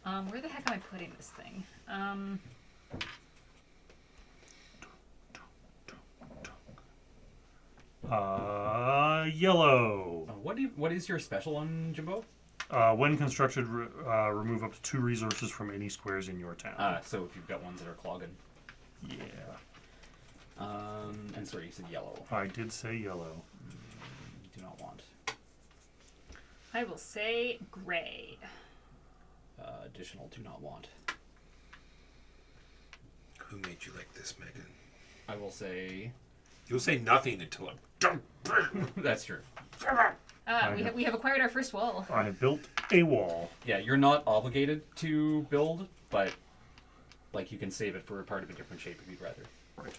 Where the heck am I putting this thing? Yellow. What is your special on Jimbo? When constructed, remove up to 2 resources from any squares in your town. So if you've got ones that are clogging. Yeah. And sorry, you said yellow. I did say yellow. You do not want. I will say gray. Additional do not want. Who made you like this, Megan? I will say You'll say nothing until I'm done. that's true. We have acquired our first wall. I have built a wall. Yeah, you're not obligated to build, but like you can save it for a part of a different shape if you'd rather. Right.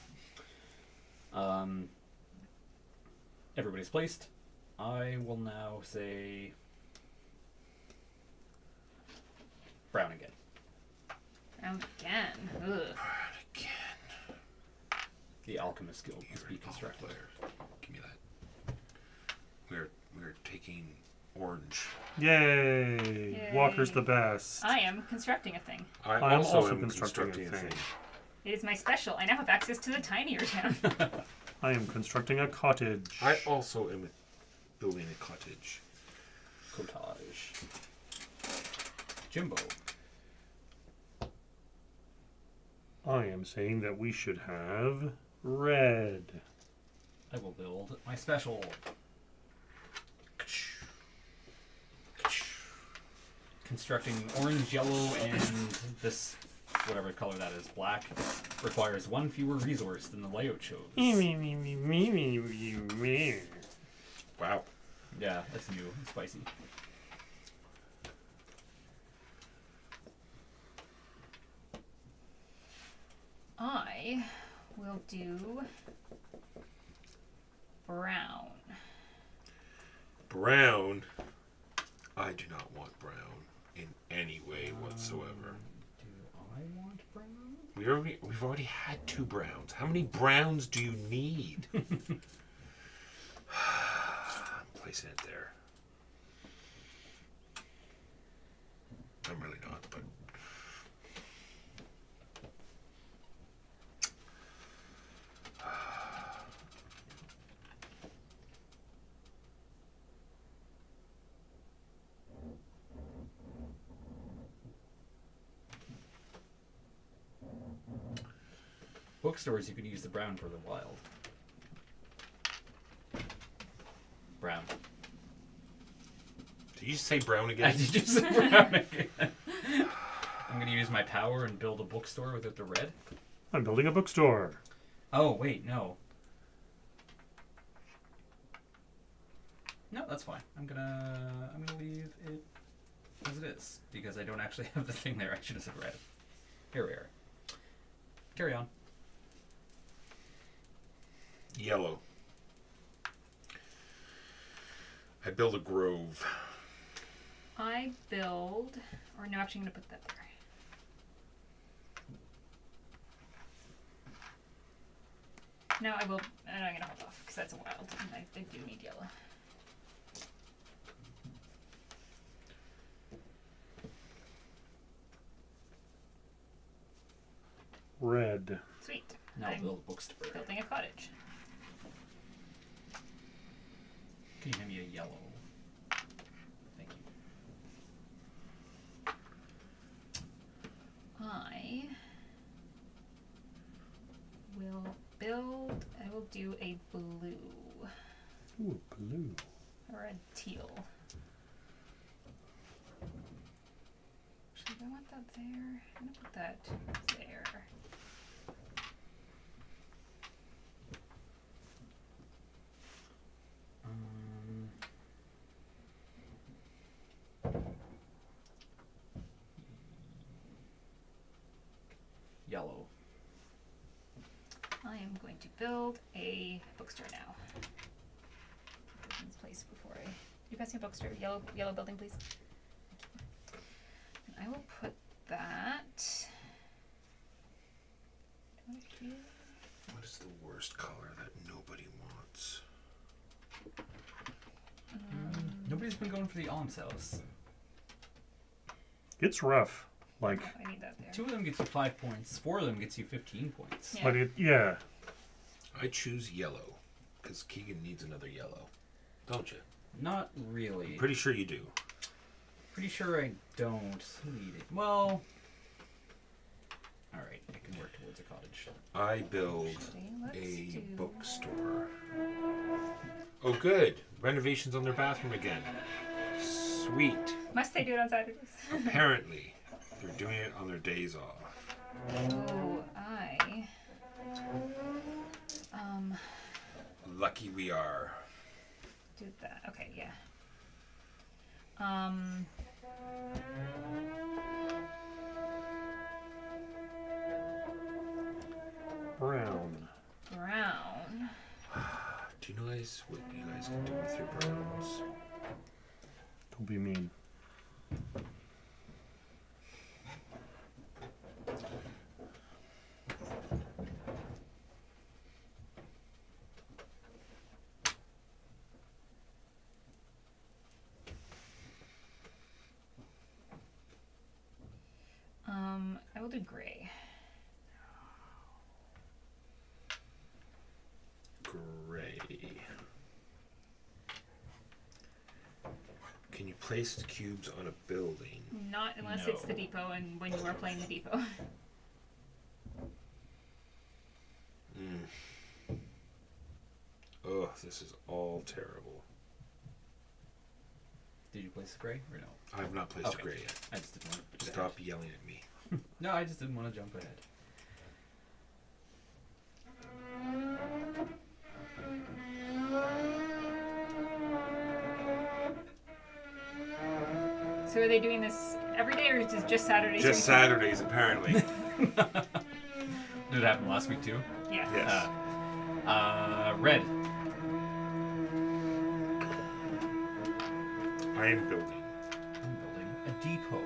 Everybody's placed. I will now say brown again. Round again. Ugh. The alchemist guild You're must be an constructed. player. Give me that. We're taking orange. Yay! Yay. Walker's the best. I am constructing a thing. I I'm also also am constructing constructing a a thing. It is my special. I now have access to the tinier town. I am constructing a cottage. I also am building a cottage. Cottage. Jimbo. I am saying that we should have red. I will build my special. Constructing orange, yellow, and this, whatever color that is, black, requires one fewer resource than the layout shows. Wow. Yeah, that's new and spicy. I will do brown. Brown. I do not want brown in any way whatsoever. Do I want brown? We've already had 2 browns. How many browns do you need? I'm placing it there. I'm really not, but Bookstores, you can use the brown for the wild. Brown. did you say brown I again? did just say brown again. I'm gonna use my power and build a bookstore without the red. I'm building a bookstore. Oh wait, no. No, that's fine. I'm gonna leave it as it is because I don't actually have the thing there. I should have said red. Here we are. Carry on. Yellow. I build a grove. I build, or no, actually, I'm gonna put that there. No, I will. I'm gonna hold off because that's a wild, and I do need yellow. Red. Sweet. Now I'm build a bookstore. building a cottage. Can you hand me a yellow? Thank you. I will build. I will do a blue Ooh, blue. or a teal. Actually, do I want that there? I'm gonna put that there. Yellow. I am going to build a bookstore now. Put this in its place before I. You pass me a bookstore, yellow building, please. And I will put that. Here. What is the worst color that nobody wants? Nobody's been going for the alms house. It's rough. Like, I need that there. 2 of them gets you 5 points. 4 of them gets you 15 points. Yeah. but yeah. I choose yellow because Keegan needs another yellow, don't you? Not really. Pretty sure you do. Pretty sure I don't need it. Well, alright, I can work towards a cottage. I build Actually, let's a do- bookstore. Oh, good. Renovations on their bathroom again. Sweet. Must they do it on Saturdays? Apparently, they're doing it on their days off. Oh, I. Lucky we are. Do that. Okay, yeah. Brown. Brown. Do you guys what you guys can do with your browns? Don't be mean. gray. Gray. Can you place the cubes on a building? Not unless No. it's the depot and when you are playing the depot. Ugh, this is all terrible. Did you place the gray or no? I have not placed a Okay. gray yet. I just didn't want to Stop yelling at me. No, I just didn't want to jump ahead. So are they doing this every day or is it just Saturdays? Just Saturdays, apparently. Did it happen last week too? Yeah. Yes. Red. I am building. I'm building a depot.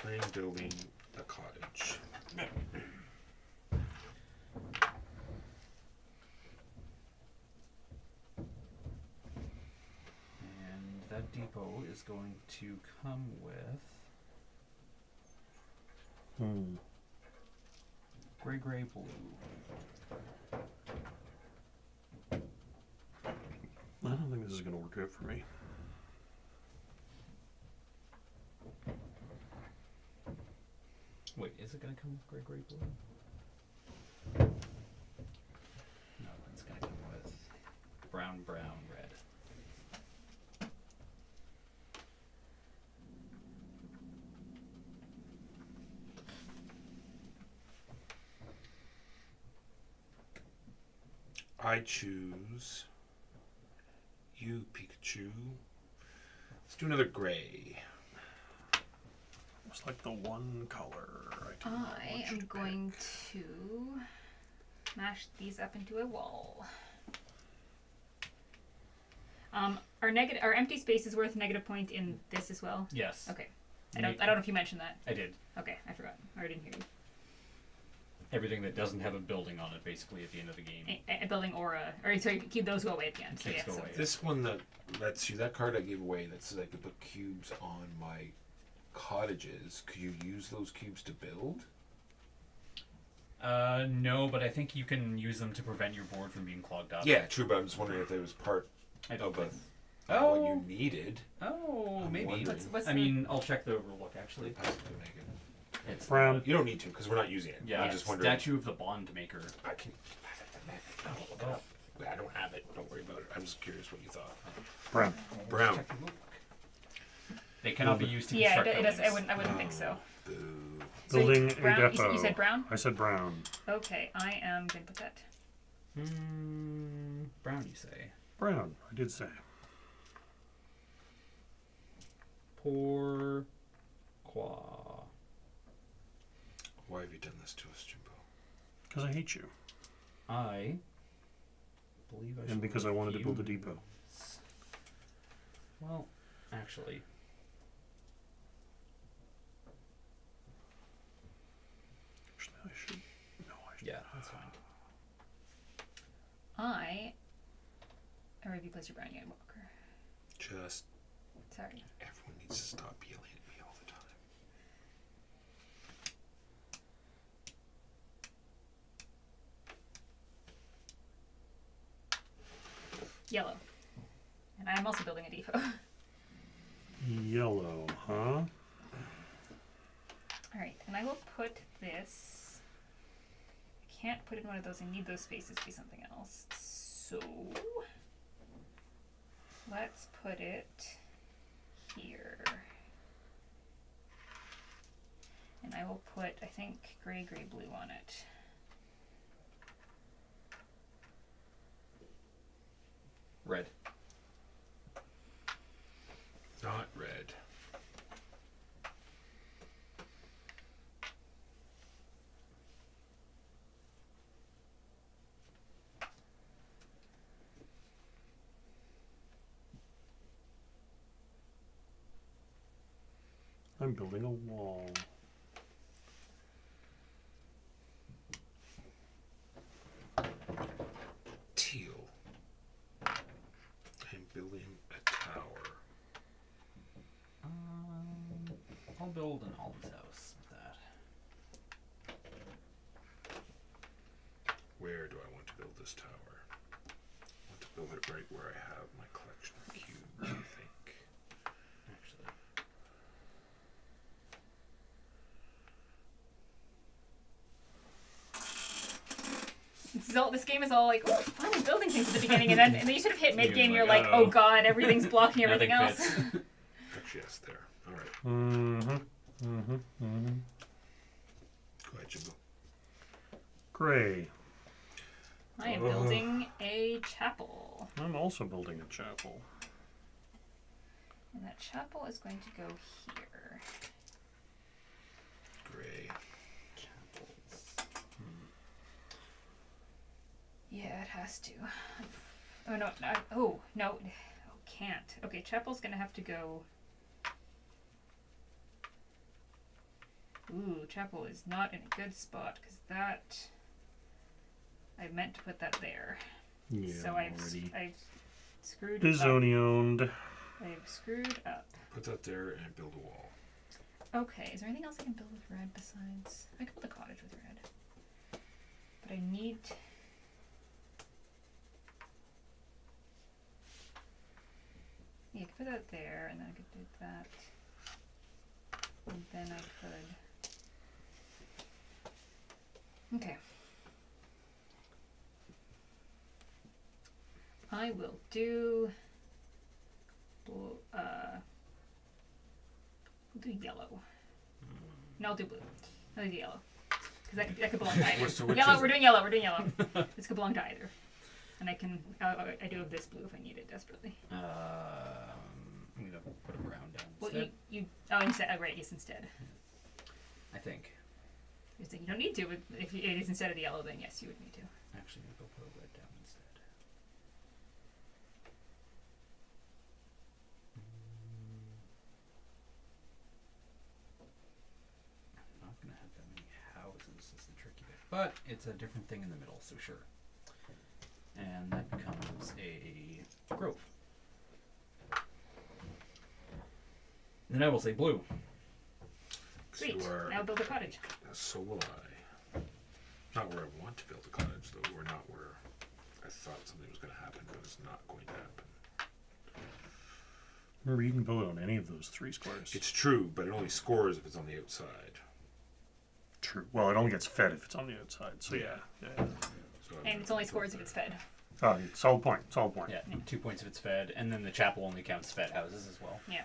I am building a cottage. And that depot is going to come with gray, gray, blue. I don't think this is going to work out for me. Wait, is it going to come with gray, gray, blue? No, it's going to come with brown, brown, red. I choose you, Pikachu. Let's do another gray. It's like the one color. I don't know I which am to going pick. to mash these up into a wall. Our empty space is worth negative point in this as well. Yes. Okay. I don't know if you mentioned that. I did. Okay, I forgot. Or I didn't hear you. Everything that doesn't have a building on it, basically, at the end of the game. A building or sorry, keep those go away at the end. So, Keeps yeah, go so- away. This one that lets you, that card I gave away that says I could put cubes on my cottages, could you use those cubes to build? No, but I think you can use them to prevent your board from being clogged up. Yeah, true, but I'm just wondering if it was part I don't of think. what you needed. Oh, I'm maybe. wondering. What's I the- mean, I'll check the rulebook actually. Pass it to Megan. It's Brown. You don't need to because we're not using it. Yeah, I'm just wondering. Statue of the Bond Maker. I can pass it to Megan. I'll look it up. I don't have it. Don't worry about it. I'm just curious what you thought. Brown. Brown. Check the rulebook. They cannot be used to Yeah, construct it does. I buildings. wouldn't think so. Boo. So Building brown, a depot. You said brown? I said brown. Okay, I am gonna put that. Brown, you say? Brown. I did say. Pourquoi? Why have you done this to us, Jimbo? Because I hate you. I believe I should. And because I wanted to build a refuse. depot. Well, actually, Actually, I should. No, I should. yeah, that's fine. Or have you placed your brown yet, Walker? Just Sorry. everyone needs to stop yelling at me all the time. Yellow. And I'm also building a depot. Yellow, huh? Alright, and I will put this. I can't put in one of those. I need those spaces to be something else. So let's put it here. And I will put, I think, gray, gray, blue on it. Red. Not red. I'm building a wall. Teal. I'm building a tower. I'll build an alm's house with that. where do I want to build this tower? I want to build it right where I have my collection of cubes, I think. Actually, This game is all like, oh, fun and building things at the beginning, and then you sort of hit mid game. You're You're like, like, uh-oh. oh god, everything's blocking everything nothing else. fits. Actually, yes, there. All right. Go ahead, Jimbo. Gray. I am building a chapel, I'm also building a chapel. and that chapel is going to go here. Gray. Chapels. Yeah, it has to. Oh no! Oh no! Oh, can't. Okay, chapel's gonna have to go. Ooh, chapel is not in a good spot because that. I meant to put that there. Yeah, So I've screwed up. Bizoni owned. I've screwed up. Put that there and build a wall. Okay, is there anything else I can build with red besides? I could build a cottage with red. But I need. Yeah, I could put that there, and then I could do that. And then I could. Okay. I will do. We'll do yellow. No, I'll do blue. I'll do yellow. Because that could belong to either. So which Yellow, is we're it? doing yellow, This could belong to either. And I can, I do have this blue if I need it desperately. I'm gonna put a brown down Well, instead. instead, right, yes, instead. I think. You don't need to, but if it is instead of the yellow, then yes, you would need to. Actually, I'm gonna go put a red down instead. I'm not gonna have that many houses. That's the tricky bit. But it's a different thing in the middle, so sure. And that becomes a grove. Then I will say blue. Sweet. So Now build a cottage. so will I. Not where I want to build a cottage, though. We're not where I thought something was going to happen, but it's not going to happen. Remember, you can build on any of those 3 squares. It's true, but it only scores if it's on the outside. True. Well, it only gets fed if it's on the outside. So yeah. So I'm And gonna it's only put scores if that. it's fed. Oh, solid point. Solid point. Yeah, 2 points if it's fed, and then the chapel only counts fed houses as well. Yeah.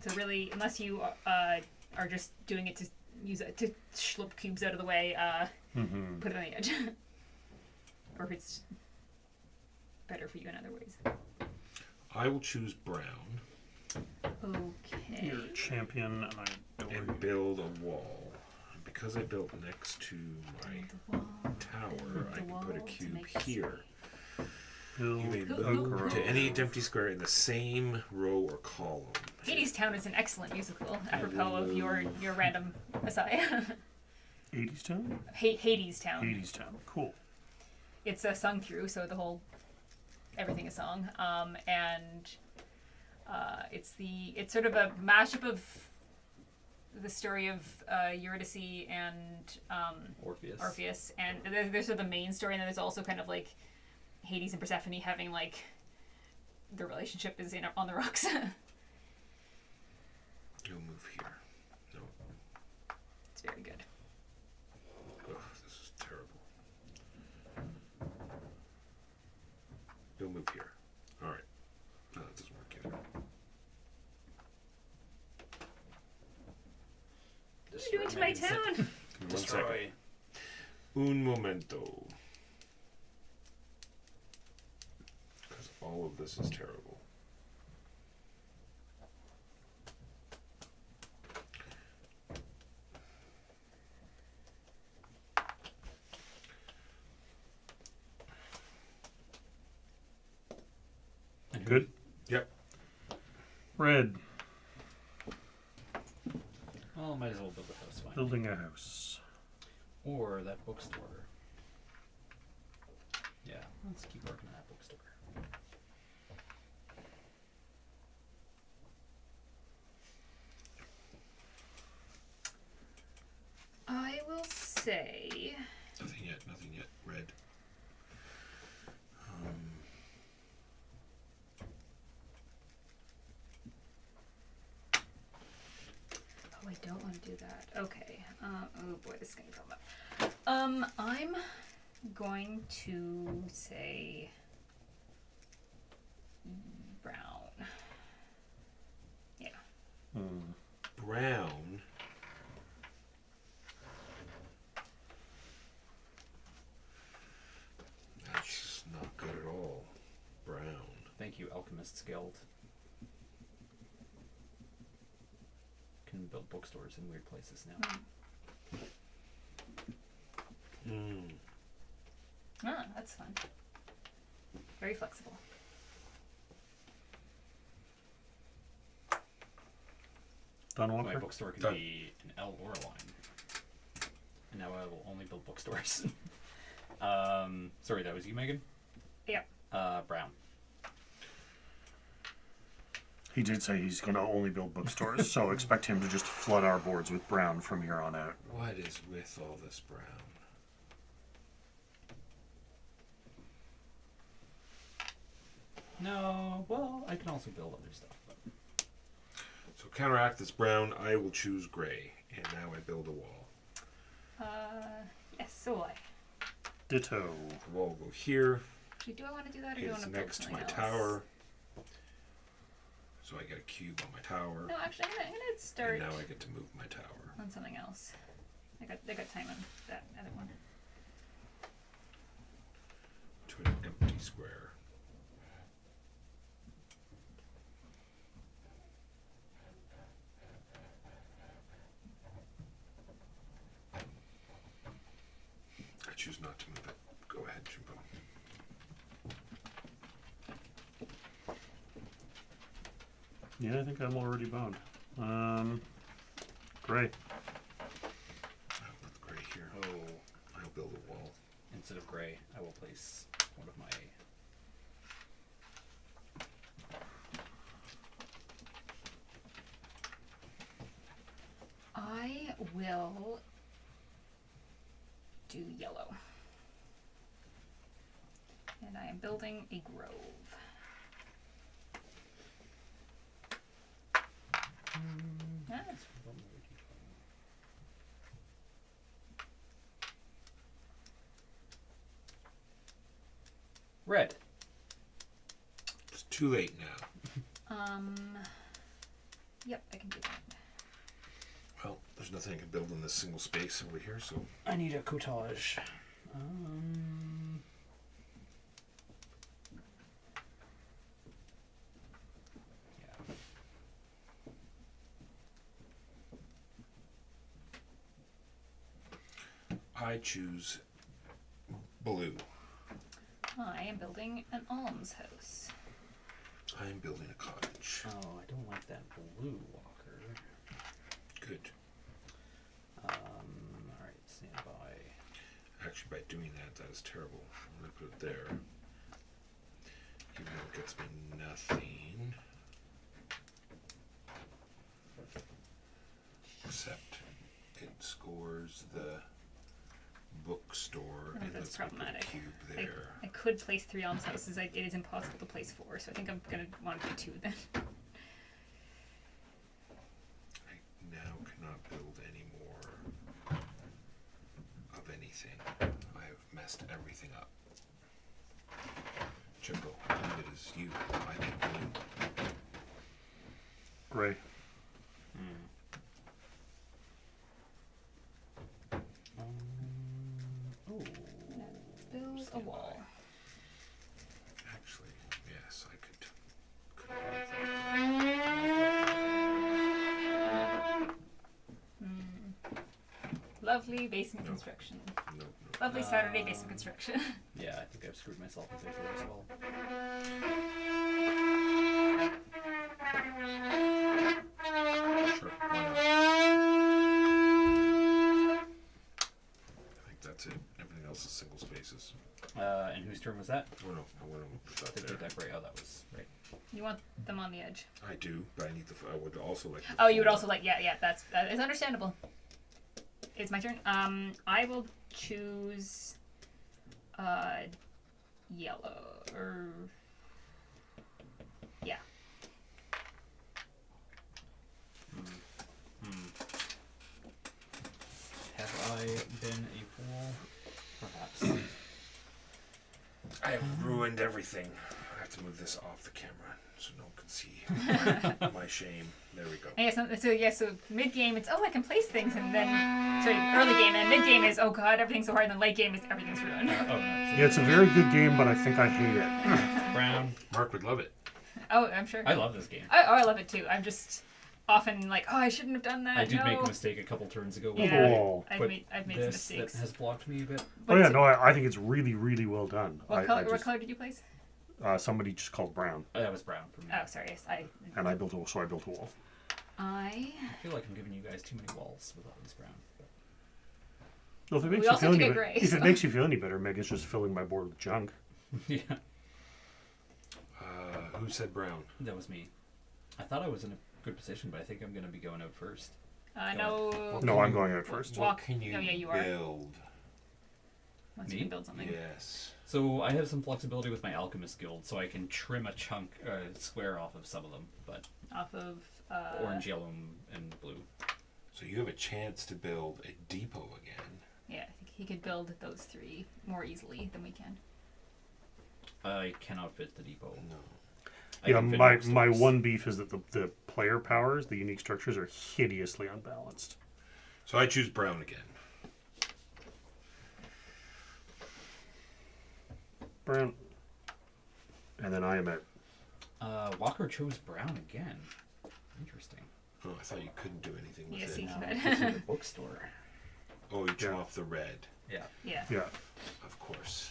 So really, unless you are just doing it to use it to schlep cubes out of the way, put it on the edge. Or if it's better for you in other ways. I will choose brown Okay. You're a champion, and I adore and you. build a wall. And because I built next to my Build the wall. tower, I the can put a wall to cube make it here. Build You may a move grove. to any empty square in the same row or column. Hades Town is an excellent musical, apropos of your random aside. 80s town? Hades Town. 80s town. Cool. It's sung through, so everything is sung, and it's sort of a mashup of the story of Eurydice and Orpheus, and there's sort of the main story, and then there's also kind of like Hades and Persephone having like their relationship is on the rocks. You'll move here. No. It's very good. Ugh, this is terrible. You'll move here. All right. No, that doesn't work either. What are you doing to my town? Give me 1 second. Destroy. Un momento. Because all of this is terrible. Good. Yep. Red. Well, might as well build a house, fine. Building a house. Or that bookstore. Yeah, let's keep working on that bookstore. say. Nothing yet. Nothing yet. Red. Oh, I don't want to do that. Okay. Oh boy, this is gonna come up. I'm going to say brown. Yeah. Brown. That's not good at all. Brown. Thank you, Alchemists Guild. Can build bookstores in weird places now. Ah, that's fun. Very flexible. Done, My Walker? bookstore can Done. be an L or a line. And now I will only build bookstores. Sorry, that was you, Megan? Yep. Brown. He did say he's going to only build bookstores, so expect him to just flood our boards with brown from here on out. What is with all this brown? No, well, I can also build other stuff. But So counteract this brown, I will choose gray. And now I build a wall. Yes, so I. The Ditto. wall will go here. Do I want to do that or do I want It's to build next to something my else? tower. So I get a cube on my tower. No, actually, I'm gonna start And now I get to move my tower. on something else. I got time on that other one. To an empty square. I choose not to move it. Go ahead, Jimbo. Yeah, I think I'm already boned. Gray. I'll put the gray here. I'll build a wall. instead of gray, I will place one of my... I will do yellow. And I am building a grove. Ah, Red. It's too late now. yep, I can do that. Well, there's nothing I can build in this single space over here, so I need a cottage. Yeah. I choose blue. I am building an alms house. I am building a cottage. Oh, I don't like that blue, Walker. Good. Alright, stand by. Actually, by doing that, that is terrible. I'm going to put it there. Even though it gets me nothing. Except it scores the bookstore Oh, and that's lets me put a problematic. cube there. I could place 3 alms houses. It is impossible to place 4, so I think I'm going to want to do 2 then. I now cannot build any more of anything. I have messed everything up. Jimbo, I believe it is you. I picked blue. Gray. Oh. Build a wall. Actually, yes, I could. Lovely basement No. construction. No. Lovely Saturday basement construction. Yeah, I think I've screwed myself a bit here as well. Sure, why not? I think that's it. Everything else is single spaces. And whose turn was that? Oh no, I want to put Did that get there. that gray? Oh, that was right. You want them on the edge. I do, but I need the. I would also like. The Oh, you would four. also like, yeah, that is understandable. It's my turn. I will choose yellow or yeah. Have I been a fool? Perhaps. I have ruined everything. I have to move this off the camera so no one can see my shame. There we go. And so mid game it's I can place things, and then early game, and mid game is oh god everything's so hard, and then late game is everything's ruined. Oh, no. Yeah, it's a very good game, but I think I hate it. Brown. Mark would love it. Oh, I'm sure. I love this game. I love it too. I'm just often like I shouldn't have done that. I did no. make a mistake a couple turns ago. With Yeah, Oh. I've but made some this mistakes. that has blocked me a bit. But Oh yeah, it's- no, I think it's really, really well done. What I color? What color did you place? Somebody just called brown, That was brown for me. Oh, sorry. Yes, and I built a wall. I. I feel like I'm giving you guys too many walls with all these brown. Well, if it makes We you also feel have to any get gray, if so- it makes you feel any better, Megan's just filling my board with junk. Yeah, Who said brown? that was me. I thought I was in a good position, but I think I'm going to be going out first. No. No, I'm going out first. Walk. What can you Oh, yeah, you are. build? Once Me? you can build something. Yes. So I have some flexibility with my alchemist guild, so I can trim a chunk, square off of some of them, but Off of. orange, yellow, and blue. So you have a chance to build a depot again. Yeah, I think he could build those 3 more easily than we can. I cannot fit the depot. No. I Yeah, can fit my bookstores. one beef is that the player powers, the unique structures, are hideously unbalanced. So I choose brown again. Brown. And then I am at. Walker chose brown again. Interesting. Oh, I thought you couldn't do anything with Yes, it. he Now could. it's in the bookstore. Oh, you drew Yeah. off the red. Yeah. Yeah. Yeah. Of course.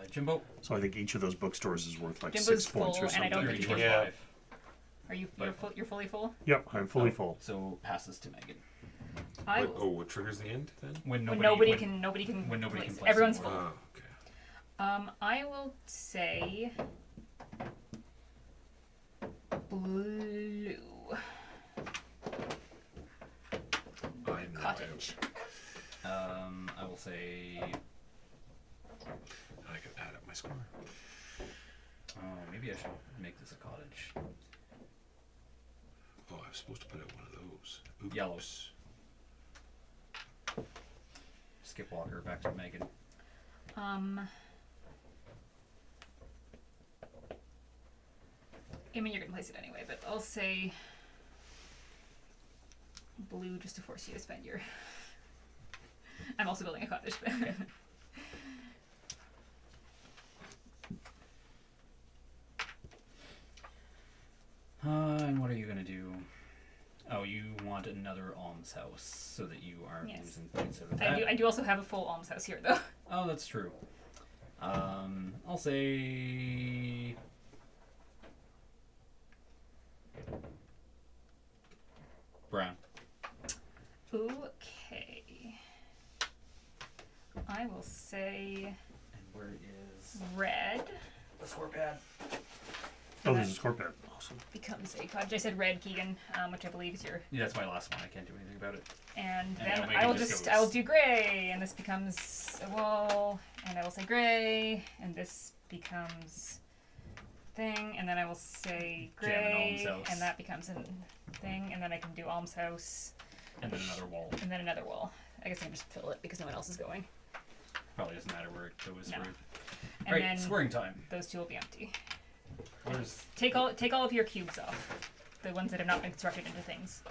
Jimbo, So I think each of those bookstores is worth like Jimbo's 6 points full, or and I something. don't you're think each you worth Yeah. 5. Are you? You're fully full. Yep, I'm fully full. So passes to Megan. I. What triggers the end then? When When nobody, nobody can. when nobody place. can place Everyone's anymore. full. Oh, okay. I will say. Blue. I have no Cottage. I will say. I could add up my score. Maybe I should make this a cottage. Oh, I was supposed to put out one of those. Oops. Yellow. Skip Walker, back to Megan. I mean, you're gonna place it anyway, but I'll say blue just to force you to spend your. I'm also building a cottage, but. And what are you gonna do? Oh, you want another almshouse so that you aren't Yes. losing points out of that. I do also have a full almshouse here, though. Oh, that's true. I'll say brown. Okay. I will say And where is red the score pad? Oh, there's a score pad. Awesome. becomes a cottage. I said red, Keegan, which I believe is your. Yeah, that's my last one. I can't do anything about it. And And then now Megan I will just I will goes- do gray, and this becomes a wall, and I will say gray, and this becomes thing, and then I will say Jam and gray, almshouse. and that becomes a thing, and then I can do almshouse, And then another wall. and then another wall. I guess I can just fill it because no one else is going. Probably doesn't matter where it goes. No. For... And Right, then scoring time. those two will be empty. Where's Take all of your cubes off, the ones that have not been constructed into things.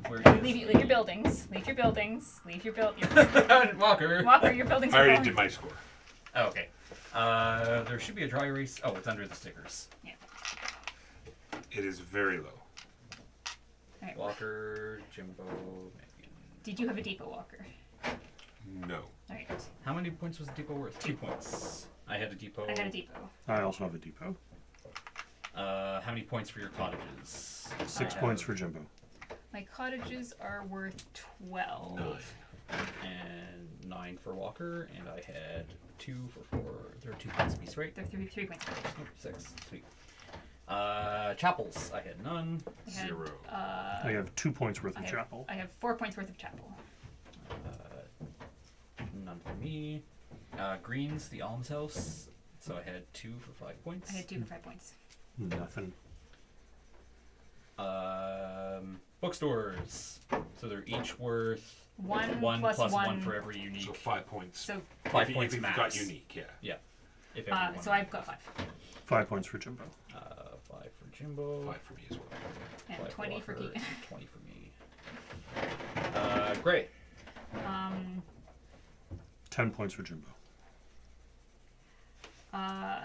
where Leave is your buildings. Leave your buildings. Leave your Walker? Walker, your buildings I are already falling. did my score. Oh, okay. There should be a dry erase. Oh, it's under the stickers. It is very low. Alright, Walker, Jimbo, Megan. did you have a depot, Walker? No. Alright. How many points was the depot worth? 2 points. I had a depot. I had a depot. I also have a depot. How many points for your cottages? 6 I points have- for Jimbo. My cottages are worth 12. 9. And 9 for Walker, and I had 2 for 4. There are 2 points apiece, right? They're three points each. Oh, 6. Sweet. Chapels. I had none. I had, 0. I have 2 points worth of chapel. I have 4 points worth of chapel. None for me. Greens, the almshouse. So I had 2 for 5 points. I had 2 for 5 points. Nothing. Bookstores. So they're each worth 1 plus plus 1. 1 for every unique. So 5 points. So, 5 if points you max. got unique, yeah. Yeah. If everyone. so I've got 5. 5 points for Jimbo. 5 for Jimbo. 5 for me as well. And 5 20 for Walker, Keegan. 20 for me. Great. 10 points for Jimbo. 12.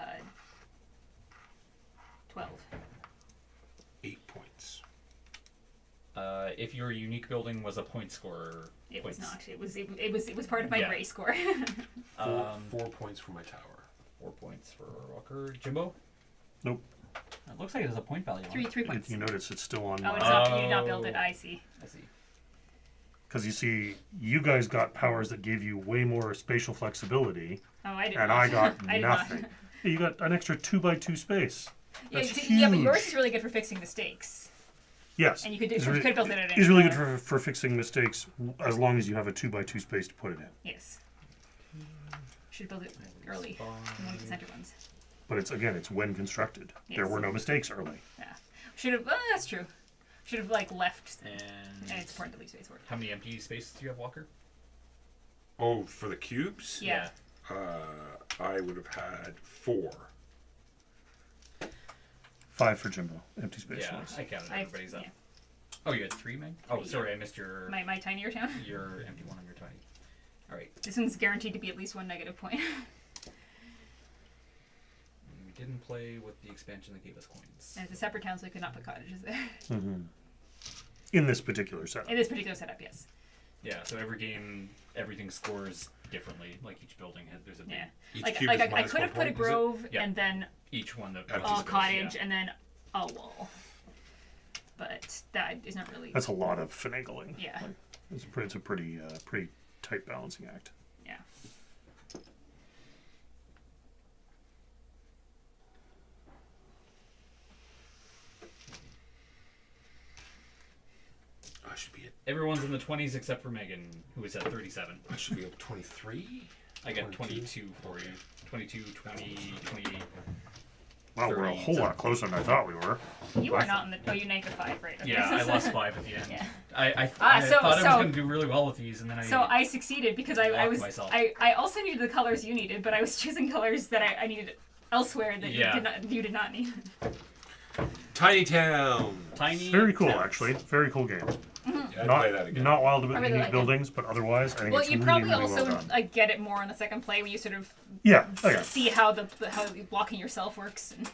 8 points. If your unique building was a point scorer, It points. was not. It was part of my Yeah. gray score. 4 points for my tower. 4 points for Walker. Jimbo? Nope. It looks like it has a point value on 3 points. You notice it's still on Oh, mine. it's not. You did not build it. I see. I see. Because you see, you guys got powers that gave you way more spatial flexibility, Oh, I did and not. I got I did nothing. not. Yeah, you got an extra 2x2 space. Yeah, That's yeah, but huge. yours is really good for fixing mistakes. Yes. And you could It's you re- could build it at It's really good anywhere. for fixing mistakes as long as you have a 2x2 space to put it in. Yes. Should build it early. In one of the center ones. But it's when constructed. There Yes. were no mistakes early. Yeah. Should have. Well, that's true. Should have left. And It's important to leave space for it. how many empty spaces do you have, Walker? Oh, for the cubes? Yeah. I would have had 4. 5 for Jimbo. Empty space Yeah, ones. I counted I've- everybody's up. yeah. Oh, you had 3, Meg? Oh, 3, sorry, I missed your My tinier town. your empty one on your tiny. All right. This one's guaranteed to be at least 1 negative point. We didn't play with the expansion that gave us coins. And it's a separate town, so I could not put cottages there. In this particular setup. In this particular setup, yes. Yeah, so every game, everything scores differently. Like each building, there's a big, Yeah. Each Like, cube like is I minus could 1 have put a point, is it? grove Yeah. and then each one that Empty a space, cottage yeah. and then a wall. But that is not really. That's a lot of finagling. Yeah. Like, it's a pretty tight balancing act. Yeah. I should be at Everyone's in the 20s except for Megan, who is at 37. I should be up 23. I got 22. 22 for you. 22, 20, 28. Wow, we're a 30, whole so- lot closer than I thought we were. You are not in the. Oh, you -5, right? Okay. Yeah, I lost 5 at the end. Yeah. I So- thought I was so- going to do really well with these, and then So I succeeded because I Locked was myself. I also needed the colors you needed, but I was choosing colors that I needed elsewhere that Yeah. you did not need. Tiny Town. Tiny. Very cool, towns. actually. Very cool game. Yeah, I'd Not, play that again. not wild about I really unique like it. buildings, but otherwise, I think Well, it's you really, probably really also well done. get it more on the second play when you sort of Yeah. Oh, yeah. see how the blocking yourself works. And,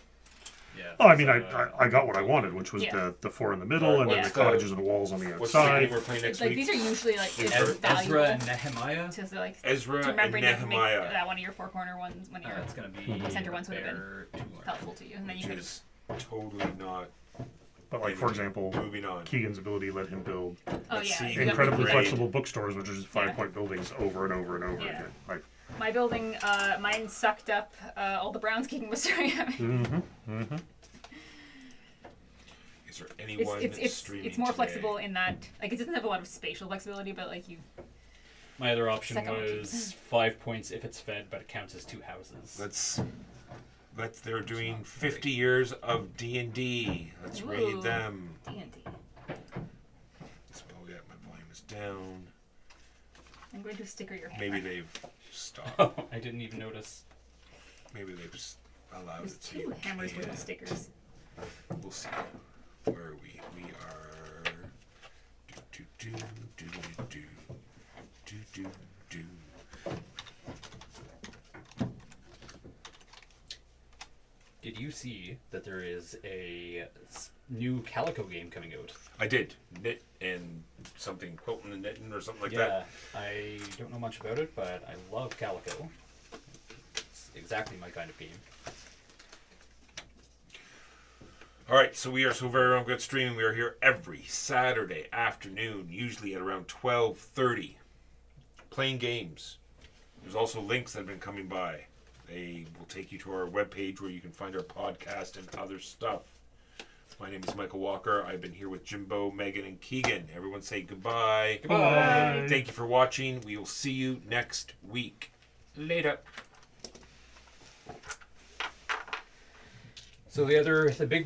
Yeah. Oh, I mean, so, I got what I wanted, which was Yeah. the 4 in the middle, and then Yeah. the cottages and the walls on the What's the game outside. we're playing next like week? these are usually like it's Ezra valuable. Ezra and Nehemiah. to so, like Ezra to remember and to make Nehemiah. that one of your 4 corner ones when you're It's going to be Center ones would have been bear 200. helpful to you, and then you Which could is totally not. But, like, for example, Moving on. Keegan's ability let him build oh Let's yeah see. you got incredibly Great. flexible bookstores, which is 5 Yeah. point buildings over and over and over Yeah. again. Like, my building. Mine sucked up all the browns Keegan was throwing at me. Is there anyone streaming It's more today? flexible in that like it doesn't have a lot of spatial flexibility, but like you My other option Second one. was 5 points if it's fed, but it counts as 2 houses. They're doing 50 years of D&D. Let's Ooh. raid them. D&D. Oh yeah, my volume is down. I'm going to sticker your hammer. Maybe they've stopped. Oh, I didn't even notice. Maybe they've just allowed There's it to 2 be hammers worth okay. of stickers. We'll see. Where are we? We are. Do do do do do do do. Did you see that there is a new Calico game coming out? I did knit and something quilting and knitting or something like that. I don't know much about it, but I love Calico. It's exactly my kind of game. All right, so we are so very wrong good streaming. We are here every Saturday afternoon, usually at around 12:30, playing games. There's also links that have been coming by. They will take you to our webpage where you can find our podcast and other stuff. My name is Michael Walker. I've been here with Jimbo, Megan, and Keegan. Everyone say goodbye. Bye. Thank you for watching. We will see you next week. Later. So the big